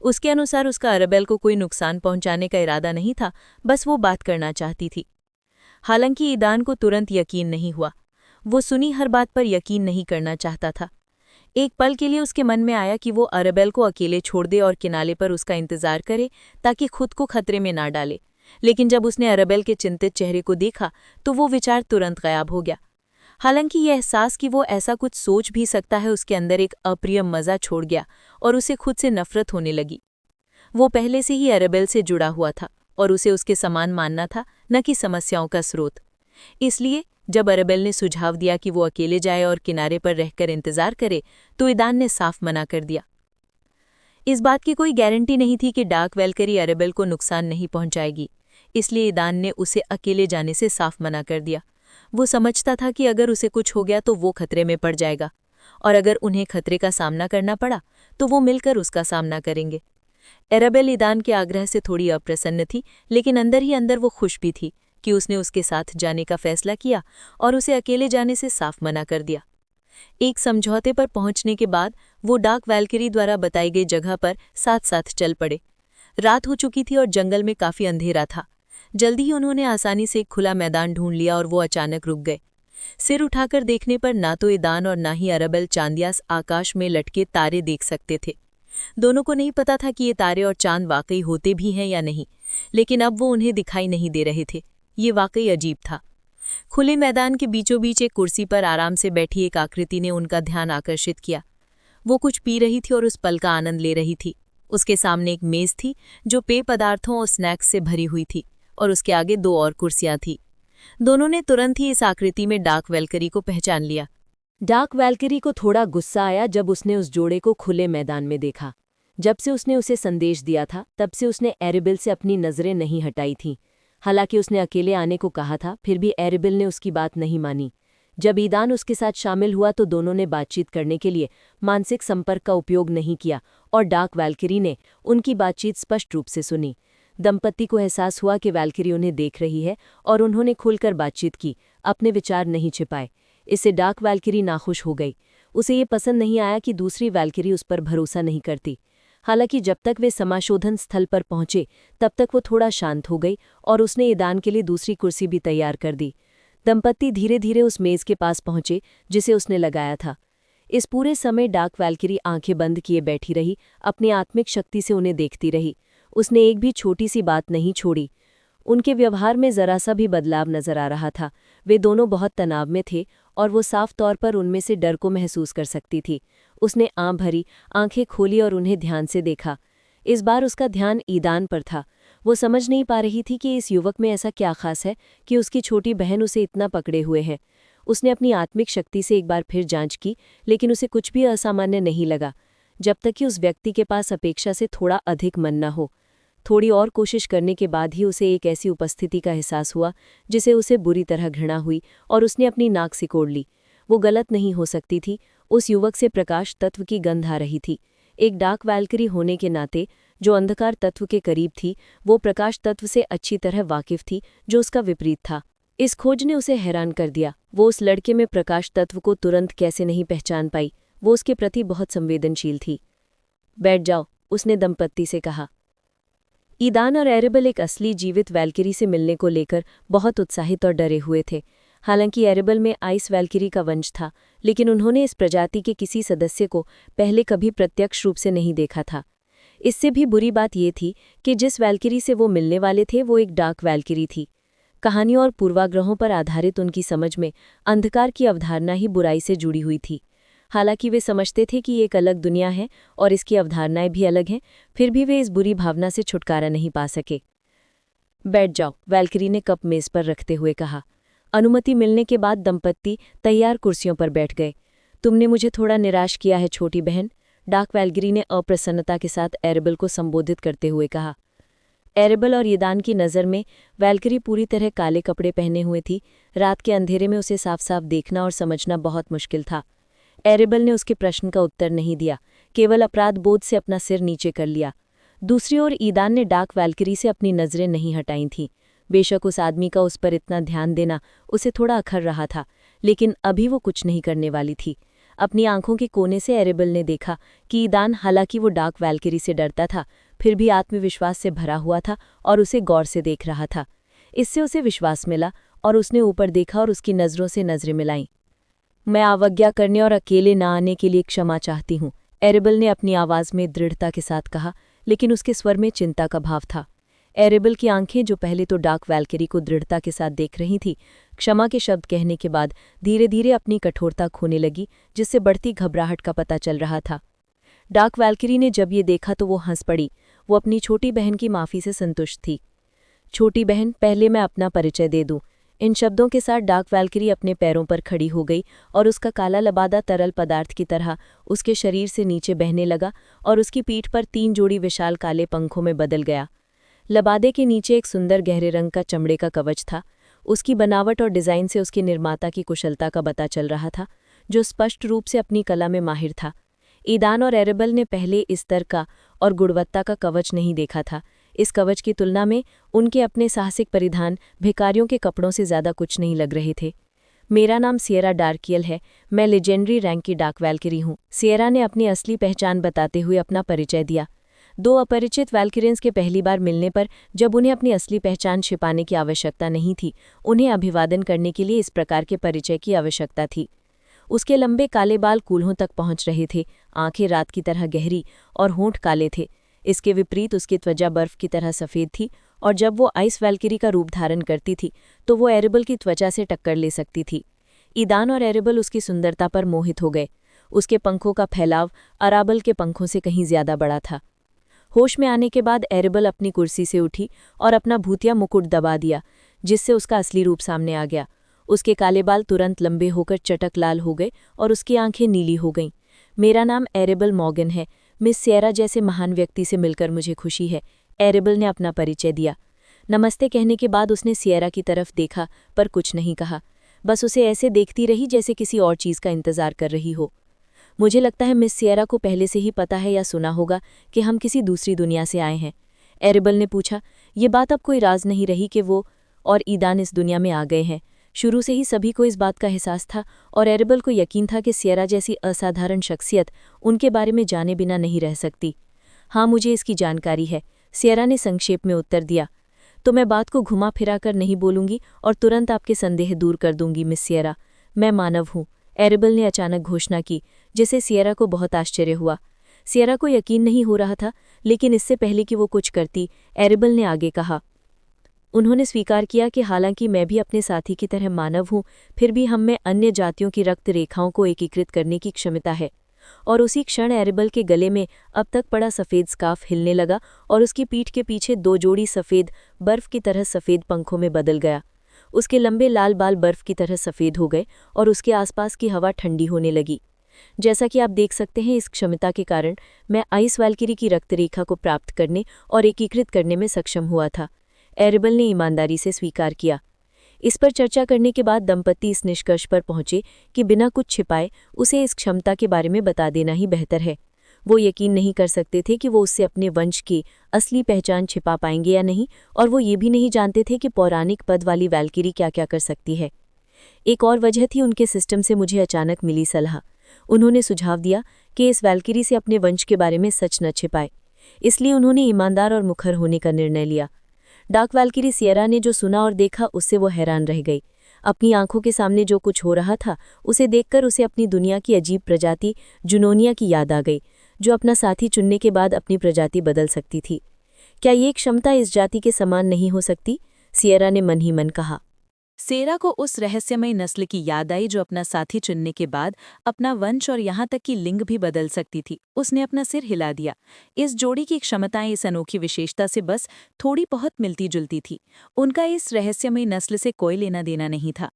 उसके अनुसार उसका अरेबेल को कोई नुकसान पहुंचाने का इरादा नहीं था, बस वो बात करना चाहती थी। हालांकि ईदान को तुरंत यकीन नहीं हुआ। वो सुनी हर बात पर यकीन नहीं करना चाहता था। एक पल के लिए उसके मन में आया कि वो अरेबेल को अकेले छोड़ दे और किनारे पर उसका इंतजार करे ताकि खुद को खतरे में ना डाले। लेकिन जब उसने अरेबेल के चिंतित चेहरे को देखा तो वो विचार तुरंत गायब हो गया। हालांकि यह एहसास कि वो ऐसा कुछ सोच भी सकता है उसके अंदर एक अप्रिय मज़ा छोड़ गया और उसे खुद से नफरत होने लगी। वो पहले से ही अरेबेल से जुड़ा हुआ था और उसे उसके समान मानना था, न कि समस्याओं का स्रोत। इसलिए जब अरेबेल ने सुझाव दिया कि वो अकेले जाए और किनारे पर रहकर इंतजार करे, तो ईदान ने साफ मना कर दिया। इस बात की कोई गारंटी नहीं थी कि डार्क वैल्करी अरेबेल को नुकसान नहीं पहुंचाएगी, इसलिए ईदान ने उसे अकेले जाने से साफ मना कर दिया। वो समझता था कि अगर उसे कुछ हो गया तो वो खतरे में पड़ जाएगा, और अगर उन्हें खतरे का सामना करना पड़ा तो वो मिलकर उसका सामना करेंगे। अरेबेल ईदान के आग्रह से थोड़ी अप्रसन्न थी, लेकिन अंदर ही अंदर वो खुश भी थी कि उसने उसके साथ जाने का फैसला किया और उसे अकेले जाने से साफ मना कर दिया। एक समझौते पर पहुंचने के बाद वो डार्क वैल्करी द्वारा बताई गई जगह पर साथ साथ चल पड़े। रात हो चुकी थी और जंगल में काफी अंधेरा था। जल्दी ही उन्होंने आसानी से एक खुला मैदान ढूंढ लिया और वो अचानक रुक गए। सिर उठाकर देखने पर ना तो ईदान और ना ही अरेबेल चांदियास आकाश में लटके तारे देख सकते थे। दोनों को नहीं पता था कि ये तारे और चांद वाकई होते भी हैं या नहीं, लेकिन अब वो उन्हें दिखाई नहीं दे रहे थे। ये वाकई अजीब था। खुले मैदान के बीचों बीच एक कुर्सी पर आराम से बैठी एक आकृति ने उनका ध्यान आकर्षित किया। वो कुछ पी रही थी और उस पल का आनंद ले रही थी। उसके सामने एक मेज थी जो पेय पदार्थों और स्नैक्स से भरी हुई थी, और उसके आगे 2 और कुर्सियां थीं। दोनों ने तुरंत ही इस आकृति में डार्क वैल्करी को पहचान लिया। डार्क वैल्करी को थोड़ा गुस्सा आया जब उसने उस जोड़े को खुले मैदान में देखा। जब से उसने उसे संदेश दिया था तब से उसने एरेबेल से अपनी नज़रें नहीं हटाई थीं। हालांकि उसने अकेले आने को कहा था, फिर भी एरेबेल ने उसकी बात नहीं मानी। जब ईदान उसके साथ शामिल हुआ तो दोनों ने बातचीत करने के लिए मानसिक संपर्क का उपयोग नहीं किया और डार्क वैल्करी ने उनकी बातचीत स्पष्ट रूप से सुनी। दंपति को एहसास हुआ कि वैल्करी उन्हें देख रही है और उन्होंने खुलकर बातचीत की, अपने विचार नहीं छिपाए। इससे डार्क वैल्करी नाखुश हो गई। उसे ये पसंद नहीं आया कि दूसरी वैल्करी उस पर भरोसा नहीं करती। हालांकि जब तक वे समाशोधन स्थल पर पहुंचे तब तक वो थोड़ा शांत हो गई और उसने ईदान के लिए दूसरी कुर्सी भी तैयार कर दी। दंपति धीरे धीरे उस मेज के पास पहुंचे जिसे उसने लगाया था। इस पूरे समय डार्क वैल्करी आंखें बंद किए बैठी रही, अपनी आत्मिक शक्ति से उन्हें देखती रही। उसने एक भी छोटी सी बात नहीं छोड़ी। उनके व्यवहार में जरा सा भी बदलाव नजर आ रहा था। वे दोनों बहुत तनाव में थे और वो साफ तौर पर उनमें से डर को महसूस कर सकती थी। उसने आंखें खोली और उन्हें ध्यान से देखा। इस बार उसका ध्यान ईदान पर था। वो समझ नहीं पा रही थी कि इस युवक में ऐसा क्या खास है कि उसकी छोटी बहन उसे इतना पकड़े हुए है। उसने अपनी आत्मिक शक्ति से एक बार फिर जांच की, लेकिन उसे कुछ भी असामान्य नहीं लगा, जब तक कि उस व्यक्ति के पास अपेक्षा से थोड़ा अधिक मन न हो। थोड़ी और कोशिश करने के बाद ही उसे एक ऐसी उपस्थिति का एहसास हुआ जिसे उसे बुरी तरह घृणा हुई और उसने अपनी नाक सिकोड़ ली। वो गलत नहीं हो सकती थी। उस युवक से प्रकाश तत्व की गंध आ रही थी। एक डार्क वैल्करी होने के नाते जो अंधकार तत्व के करीब थी, वो प्रकाश तत्व से अच्छी तरह वाकिफ थी, जो उसका विपरीत था। इस खोज ने उसे हैरान कर दिया। वो उस लड़के में प्रकाश तत्व को तुरंत कैसे नहीं पहचान पाई। वो उसके प्रति बहुत संवेदनशील थी। बैठ जाओ, उसने दंपत्ति से कहा। ईदान और एरेबेल एक असली जीवित वैल्करी से मिलने को लेकर बहुत उत्साहित और डरे हुए थे। हालांकि एरेबेल में आइस वैल्करी का वंश था, लेकिन उन्होंने इस प्रजाति के किसी सदस्य को पहले कभी प्रत्यक्ष रूप से नहीं देखा था। इससे भी बुरी बात ये थी कि जिस वैल्करी से वो मिलने वाले थे वो एक डार्क वैल्करी थी। कहानियों और पूर्वाग्रहों पर आधारित उनकी समझ में अंधकार की अवधारणा ही बुराई से जुड़ी हुई थी। हालांकि वे समझते थे कि ये एक अलग दुनिया है और इसकी अवधारणाएं भी अलग हैं, फिर भी वे इस बुरी भावना से छुटकारा नहीं पा सके। बैठ जाओ, वैल्करी ने कप मेज पर रखते हुए कहा। अनुमति मिलने के बाद दंपत्ति तैयार कुर्सियों पर बैठ गए। तुमने मुझे थोड़ा निराश किया है छोटी बहन, डार्क वैल्करी ने अप्रसन्नता के साथ एरेबेल को संबोधित करते हुए कहा। एरेबेल और ईदान की नज़र में वैल्करी पूरी तरह काले कपड़े पहने हुए थी। रात के अंधेरे में उसे साफ साफ देखना और समझना बहुत मुश्किल था। एरेबेल ने उसके प्रश्न का उत्तर नहीं दिया, केवल अपराध बोध से अपना सिर नीचे कर लिया। दूसरी ओर ईदान ने डार्क वैल्करी से अपनी नज़रें नहीं हटाई थीं। बेशक उस आदमी का उस पर इतना ध्यान देना उसे थोड़ा अखर रहा था, लेकिन अभी वो कुछ नहीं करने वाली थी। अपनी आंखों के कोने से एरेबल ने देखा कि ईदान, हालांकि वो डार्क वैल्किरी से डरता था, फिर भी आत्मविश्वास से भरा हुआ था और उसे गौर से देख रहा था। इससे उसे विश्वास मिला और उसने ऊपर देखा और उसकी नज़रों से नज़रें मिलाईं। मैं अवज्ञा करने और अकेले ना आने के लिए क्षमा चाहती हूँ, एरेबल ने अपनी आवाज़ में दृढ़ता के साथ कहा, लेकिन उसके स्वर में चिंता का भाव था। एरेबल की आंखें, जो पहले तो डार्क वैल्किरी को दृढ़ता के साथ देख रही थी, क्षमा के शब्द कहने के बाद धीरे धीरे अपनी कठोरता खोने लगी, जिससे बढ़ती घबराहट का पता चल रहा था। डार्क वैल्किरी ने जब ये देखा तो वो हंस पड़ी। वो अपनी छोटी बहन की माफ़ी से संतुष्ट थी। छोटी बहन, पहले मैं अपना परिचय दे दूं। इन शब्दों के साथ डार्क वैल्किरी अपने पैरों पर खड़ी हो गई और उसका काला लबादा तरल पदार्थ की तरह उसके शरीर से नीचे बहने लगा और उसकी पीठ पर 3 जोड़ी विशाल काले पंखों में बदल गया। लबादे के नीचे एक सुंदर गहरे रंग का चमड़े का कवच था। उसकी बनावट और डिज़ाइन से उसके निर्माता की कुशलता का पता चल रहा था, जो स्पष्ट रूप से अपनी कला में माहिर था। ईदान और एरेबल ने पहले इस स्तर का और गुणवत्ता का कवच नहीं देखा था। इस कवच की तुलना में उनके अपने साहसिक परिधान भिखारियों के कपड़ों से ज़्यादा कुछ नहीं लग रहे थे। मेरा नाम सियरा डार्कियल है, मैं लेजेंडरी रैंक की डार्क वैल्किरी हूँ। सियरा ने अपनी असली पहचान बताते हुए अपना परिचय दिया। 2 अपरिचित वैल्किरियंस के पहली बार मिलने पर जब उन्हें अपनी असली पहचान छिपाने की आवश्यकता नहीं थी, उन्हें अभिवादन करने के लिए इस प्रकार के परिचय की आवश्यकता थी। उसके लंबे काले बाल कूल्हों तक पहुंच रहे थे, आंखें रात की तरह गहरी और होंठ काले थे। इसके विपरीत उसकी त्वचा बर्फ की तरह सफ़ेद थी और जब वो आइस वैल्किरी का रूप धारण करती थी तो वो एरेबल की त्वचा से टक्कर ले सकती थी। ईदान और एरेबल उसकी सुंदरता पर मोहित हो गए। उसके पंखों का फैलाव अराबल के पंखों से कहीं ज्यादा बड़ा था। होश में आने के बाद एरेबल अपनी कुर्सी से उठी और अपना भूतिया मुकुट दबा दिया, जिससे उसका असली रूप सामने आ गया। उसके काले बाल तुरंत लंबे होकर चटक लाल हो गए और उसकी आंखें नीली हो गईं। मेरा नाम एरेबल मॉर्गन है। मिस सियरा जैसे महान व्यक्ति से मिलकर मुझे खुशी है, एरेबल ने अपना परिचय दिया। नमस्ते कहने के बाद उसने सियरा की तरफ देखा पर कुछ नहीं कहा, बस उसे ऐसे देखती रही जैसे किसी और चीज़ का इंतजार कर रही हो। मुझे लगता है मिस सियरा को पहले से ही पता है या सुना होगा कि हम किसी दूसरी दुनिया से आए हैं, एरेबल ने पूछा। ये बात अब कोई राज नहीं रही कि वो और ईदान इस दुनिया में आ गए हैं। शुरू से ही सभी को इस बात का एहसास था और एरेबल को यकीन था कि सियरा जैसी असाधारण शख्सियत उनके बारे में जाने बिना नहीं रह सकती। हाँ, मुझे इसकी जानकारी है, सियरा ने संक्षेप में उत्तर दिया। तो मैं बात को घुमा फिरा कर नहीं बोलूंगी और तुरंत आपके संदेह दूर कर दूंगी मिस सियरा। मैं मानव हूँ, एरेबल ने अचानक घोषणा की, जिसे सियरा को बहुत आश्चर्य हुआ। सियरा को यकीन नहीं हो रहा था, लेकिन इससे पहले कि वो कुछ करती, एरेबल ने आगे कहा। उन्होंने स्वीकार किया कि हालांकि मैं भी अपने साथी की तरह मानव हूँ, फिर भी हम में अन्य जातियों की रक्त रेखाओं को एकीकृत करने की क्षमता है। और उसी क्षण एरेबल के गले में अब तक पड़ा सफ़ेद स्कार्फ हिलने लगा और उसकी पीठ के पीछे 2 जोड़ी सफ़ेद बर्फ की तरह सफ़ेद पंखों में बदल गया। उसके लंबे लाल बाल बर्फ की तरह सफ़ेद हो गए और उसके आसपास की हवा ठंडी होने लगी। जैसा कि आप देख सकते हैं, इस क्षमता के कारण मैं आइस वैल्किरी की रक्तरेखा को प्राप्त करने और एकीकृत करने में सक्षम हुआ था, एरेबल ने ईमानदारी से स्वीकार किया। इस पर चर्चा करने के बाद दंपति इस निष्कर्ष पर पहुंचे कि बिना कुछ छिपाए उसे इस क्षमता के बारे में बता देना ही बेहतर है। वो यकीन नहीं कर सकते थे कि वो उससे अपने वंश की असली पहचान छिपा पाएंगे या नहीं, और वो ये भी नहीं जानते थे कि पौराणिक पद वाली वैल्किरी क्या क्या कर सकती है। एक और वजह थी उनके सिस्टम से मुझे अचानक मिली सलाह। उन्होंने सुझाव दिया कि इस वैल्किरी से अपने वंश के बारे में सच न छिपाए, इसलिए उन्होंने ईमानदार और मुखर होने का निर्णय लिया। डार्क वैल्किरी सियरा ने जो सुना और देखा उससे वो हैरान रह गई। अपनी आंखों के सामने जो कुछ हो रहा था उसे देखकर उसे अपनी दुनिया की अजीब प्रजाति जुनोनिया की याद आ गई, जो अपना साथी चुनने के बाद अपनी प्रजाति बदल सकती थी। क्या ये क्षमता इस जाति के समान नहीं हो सकती? सियरा ने मन ही मन कहा। सेरा को उस रहस्यमय नस्ल की याद आई जो अपना साथी चुनने के बाद अपना वंश और यहाँ तक कि लिंग भी बदल सकती थी। उसने अपना सिर हिला दिया। इस जोड़ी की क्षमताएं इस अनोखी विशेषता से बस थोड़ी बहुत मिलती जुलती थी। उनका इस रहस्यमय नस्ल से कोई लेना देना नहीं था।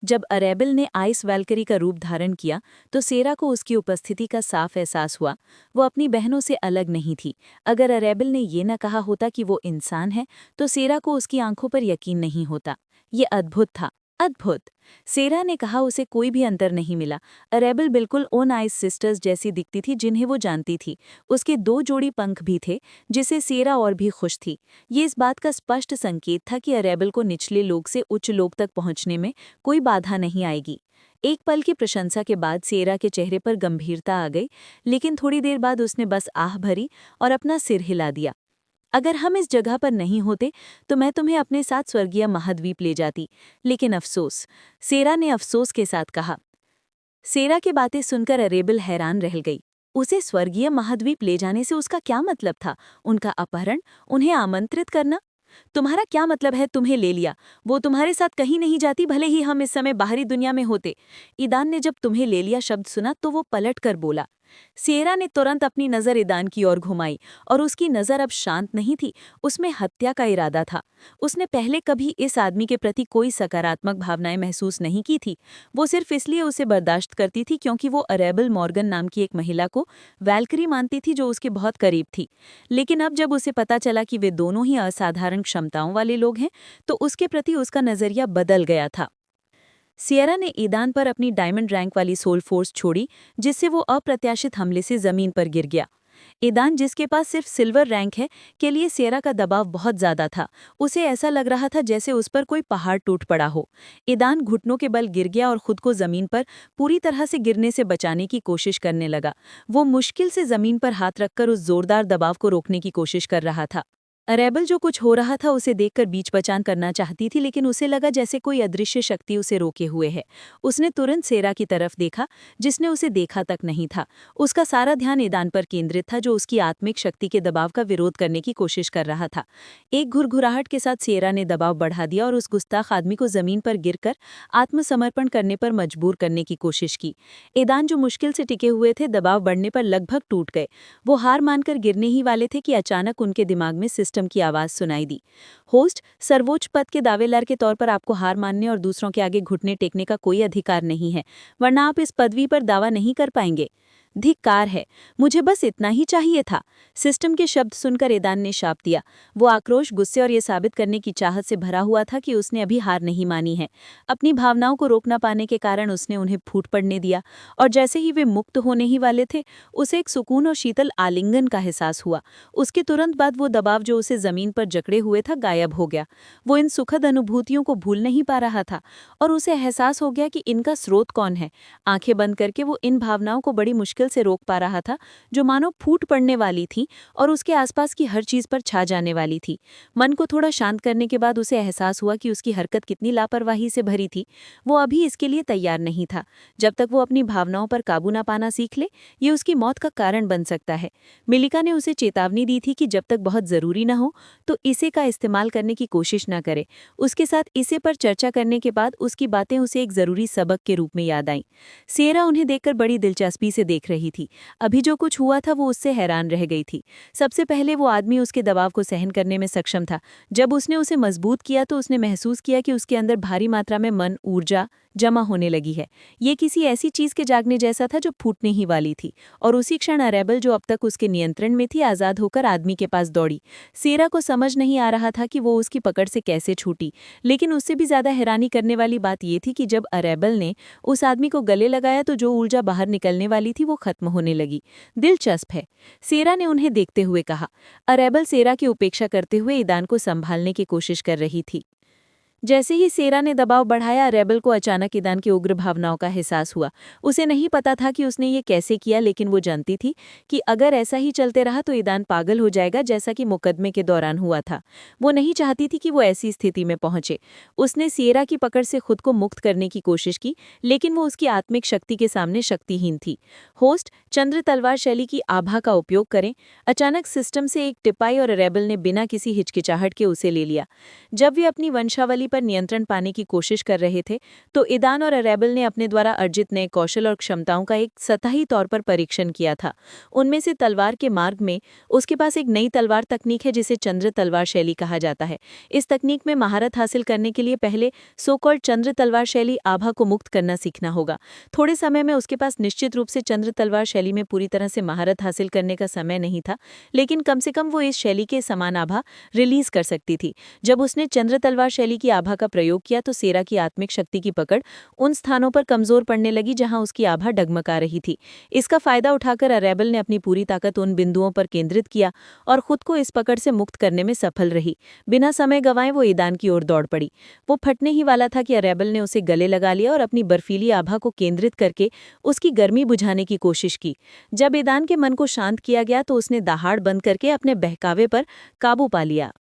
जब अरेबल ने आइस वैल्किरी का रूप धारण किया तो सेरा को उसकी उपस्थिति का साफ एहसास हुआ। वो अपनी बहनों से अलग नहीं थी। अगर अरेबल ने ये न कहा होता कि वो इंसान है तो सेरा को उसकी आंखों पर यकीन नहीं होता। ये अद्भुत था, अद्भुत। सेरा ने कहा उसे कोई भी अंतर नहीं मिला। अरेबल बिल्कुल उन आइस सिस्टर्स जैसी दिखती थी जिन्हें वो जानती थी। उसके 2 जोड़ी पंख भी थे, जिसे सेरा और भी खुश थी। ये इस बात का स्पष्ट संकेत था कि अरेबल को निचले लोक से उच्च लोक तक पहुंचने में कोई बाधा नहीं आएगी। एक पल की प्रशंसा के बाद सेरा के चेहरे पर गंभीरता आ गई, लेकिन थोड़ी देर बाद उसने बस आह भरी और अपना सिर हिला दिया। अगर हम इस जगह पर नहीं होते तो मैं तुम्हें अपने साथ स्वर्गीय महाद्वीप ले जाती, लेकिन अफसोस, सेरा ने अफसोस के साथ कहा। सेरा की बातें सुनकर अरेबल हैरान रह गई। उसे स्वर्गीय महाद्वीप ले जाने से उसका क्या मतलब था? उनका अपहरण, उन्हें आमंत्रित करना? तुम्हारा क्या मतलब है तुम्हें ले लिया? वो तुम्हारे साथ कहीं नहीं जाती, भले ही हम इस समय बाहरी दुनिया में होते। ईदान ने जब तुम्हें ले लिया शब्द सुना तो वो पलट कर बोला। सेरा ने तुरंत अपनी नज़र ईदान की ओर घुमाई और उसकी नज़र अब शांत नहीं थी, उसमें हत्या का इरादा था। उसने पहले कभी इस आदमी के प्रति कोई सकारात्मक भावनाएं महसूस नहीं की थी। वो सिर्फ इसलिए उसे बर्दाश्त करती थी क्योंकि वो अरेबल मॉर्गन नाम की एक महिला को वैल्करी मानती थी जो उसके बहुत करीब थी। लेकिन अब जब उसे पता चला कि वे दोनों ही असाधारण क्षमताओं वाले लोग हैं, तो उसके प्रति उसका नज़रिया बदल गया था। सियरा ने ईदान पर अपनी डायमंड रैंक वाली सोल फोर्स छोड़ी, जिससे वो अप्रत्याशित हमले से जमीन पर गिर गया। ईदान, जिसके पास सिर्फ सिल्वर रैंक है, के लिए सियरा का दबाव बहुत ज्यादा था। उसे ऐसा लग रहा था जैसे उस पर कोई पहाड़ टूट पड़ा हो। ईदान घुटनों के बल गिर गया और खुद को जमीन पर पूरी तरह से गिरने से बचाने की कोशिश करने लगा। वो मुश्किल से जमीन पर हाथ रखकर उस जोरदार दबाव को रोकने की कोशिश कर रहा था। अरेबल, जो कुछ हो रहा था उसे देखकर बीच बचान करना चाहती थी, लेकिन उसे लगा जैसे कोई अदृश्य शक्ति उसे रोके हुए है। उसने तुरंत सेरा की तरफ देखा, जिसने उसे देखा तक नहीं था। उसका सारा ध्यान ईदान पर केंद्रित था, जो उसकी आत्मिक शक्ति के दबाव का विरोध करने की कोशिश कर रहा था। एक घुरघुराहट के साथ सेरा ने दबाव बढ़ा दिया और उस गुस्ताख आदमी को जमीन पर गिरकर आत्मसमर्पण करने पर मजबूर करने की कोशिश की। ईदान, जो मुश्किल से टिके हुए थे, दबाव बढ़ने पर लगभग टूट गए। वो हार मानकर गिरने ही वाले थे कि अचानक उनके दिमाग में सिस्टम की आवाज सुनाई दी। होस्ट, सर्वोच्च पद के दावेदार के तौर पर आपको हार मानने और दूसरों के आगे घुटने टेकने का कोई अधिकार नहीं है, वरना आप इस पदवी पर दावा नहीं कर पाएंगे। धिक्कार है, मुझे बस इतना ही चाहिए था। सिस्टम के शब्द सुनकर ईदान ने शाप दिया। वो आक्रोश, गुस्से और ये साबित करने की चाहत से भरा हुआ था कि उसने अभी हार नहीं मानी है। अपनी भावनाओं को रोक ना पाने के कारण उसने उन्हें फूट पड़ने दिया, और जैसे ही वे मुक्त होने ही वाले थे, उसे एक सुकून और शीतल आलिंगन का एहसास हुआ। उसके तुरंत बाद वो दबाव जो उसे जमीन पर जकड़े हुए था गायब हो गया। वो इन सुखद अनुभूतियों को भूल नहीं पा रहा था, और उसे एहसास हो गया कि इनका स्रोत कौन है। आंखें बंद करके वो इन भावनाओं को बड़ी मुश्किल से रोक पा रहा था, जो मानो फूट पड़ने वाली थी और उसके आसपास की हर चीज पर छा जाने वाली थी। मन को थोड़ा शांत करने के बाद उसे एहसास हुआ कि उसकी हरकत कितनी लापरवाही से भरी थी। वो अभी इसके लिए तैयार नहीं था। जब तक वो अपनी भावनाओं पर काबू ना पाना सीख ले, ये उसकी मौत का कारण बन सकता है। मिलिका ने उसे चेतावनी दी थी कि जब तक बहुत जरूरी न हो तो इसे का इस्तेमाल करने की कोशिश न करे। उसके साथ इसे पर चर्चा करने के बाद उसकी बातें उसे एक जरूरी सबक के रूप में याद आईं। सेरा उन्हें देखकर बड़ी दिलचस्पी से देख रही थी। अभी जो कुछ हुआ था वो उससे हैरान रह गई थी। सबसे पहले वो आदमी उसके दबाव को सहन करने में सक्षम था। जब उसने उसे मजबूत किया तो उसने महसूस किया कि उसके अंदर भारी मात्रा में मन ऊर्जा जमा होने लगी है। ये किसी ऐसी चीज के जागने जैसा था जो फूटने ही वाली थी। और उसी क्षण अरेबल, जो अब तक उसके नियंत्रण में थी, आजाद होकर आदमी के पास दौड़ी। सेरा को समझ नहीं आ रहा था कि वो उसकी पकड़ से कैसे छूटी, लेकिन उससे भी ज्यादा हैरानी करने वाली बात ये थी कि जब अरेबल ने उस आदमी को गले लगाया तो जो ऊर्जा बाहर निकलने वाली थी वो खत्म होने लगी। दिलचस्प है, सेरा ने उन्हें देखते हुए कहा। अरेबल सेरा की उपेक्षा करते हुए ईदान को संभालने की कोशिश कर रही थी। जैसे ही सेरा ने दबाव बढ़ाया, रेबल को अचानक ईदान की उग्र भावनाओं का एहसास हुआ। उसे नहीं पता था कि उसने ये कैसे किया, लेकिन वो जानती थी कि अगर ऐसा ही चलते रहा तो ईदान पागल हो जाएगा, जैसा कि मुकदमे के दौरान हुआ था। वो नहीं चाहती थी कि वो ऐसी स्थिति में पहुंचे। उसने सेरा की पकड़ से खुद को मुक्त करने की कोशिश की, लेकिन वो उसकी आत्मिक शक्ति के सामने शक्तिहीन थी। होस्ट, चंद्र तलवार शैली की आभा का उपयोग करें। अचानक सिस्टम से एक टिपाई और रेबल ने बिना किसी हिचकिचाहट के उसे ले लिया। जब वे अपनी वंशावली पर नियंत्रण पाने की कोशिश कर रहे थे तो ईदान और अरेबल ने अपने द्वारा अर्जित नए कौशल और क्षमताओं का एक सतही तौर पर परीक्षण किया था। उनमें से तलवार के मार्ग में उसके पास एक नई तलवार तकनीक है जिसे चंद्र तलवार शैली कहा जाता है। इस तकनीक में महारत हासिल करने के लिए पहले सो-कॉल्ड चंद्र तलवार शैली आभा को मुक्त करना सीखना होगा। थोड़े समय में उसके पास निश्चित रूप से चंद्र तलवार शैली में पूरी तरह से महारत हासिल करने का समय नहीं था, लेकिन कम से कम वो इस शैली के समान आभा रिलीज कर सकती थी। जब उसने चंद्र तलवार शैली की आभा का प्रयोग किया तो सेरा की आत्मिक शक्ति की पकड़ उन स्थानों पर कमजोर पड़ने लगी जहां उसकी आभा डगमगा रही थी। इसका फायदा उठाकर अरेबल ने अपनी पूरी ताकत उन बिंदुओं पर केंद्रित किया और खुद को इस पकड़ से मुक्त करने में सफल रही। बिना समय गंवाए वो ईदान की ओर दौड़ पड़ी। वो फटने ही वाला था कि अरेबल ने उसे गले लगा लिया और अपनी बर्फीली आभा को केंद्रित करके उसकी गर्मी बुझाने की कोशिश की। जब ईदान के मन को शांत किया गया तो उसने दहाड़ बंद करके अपने बहकावे पर काबू पा लिया।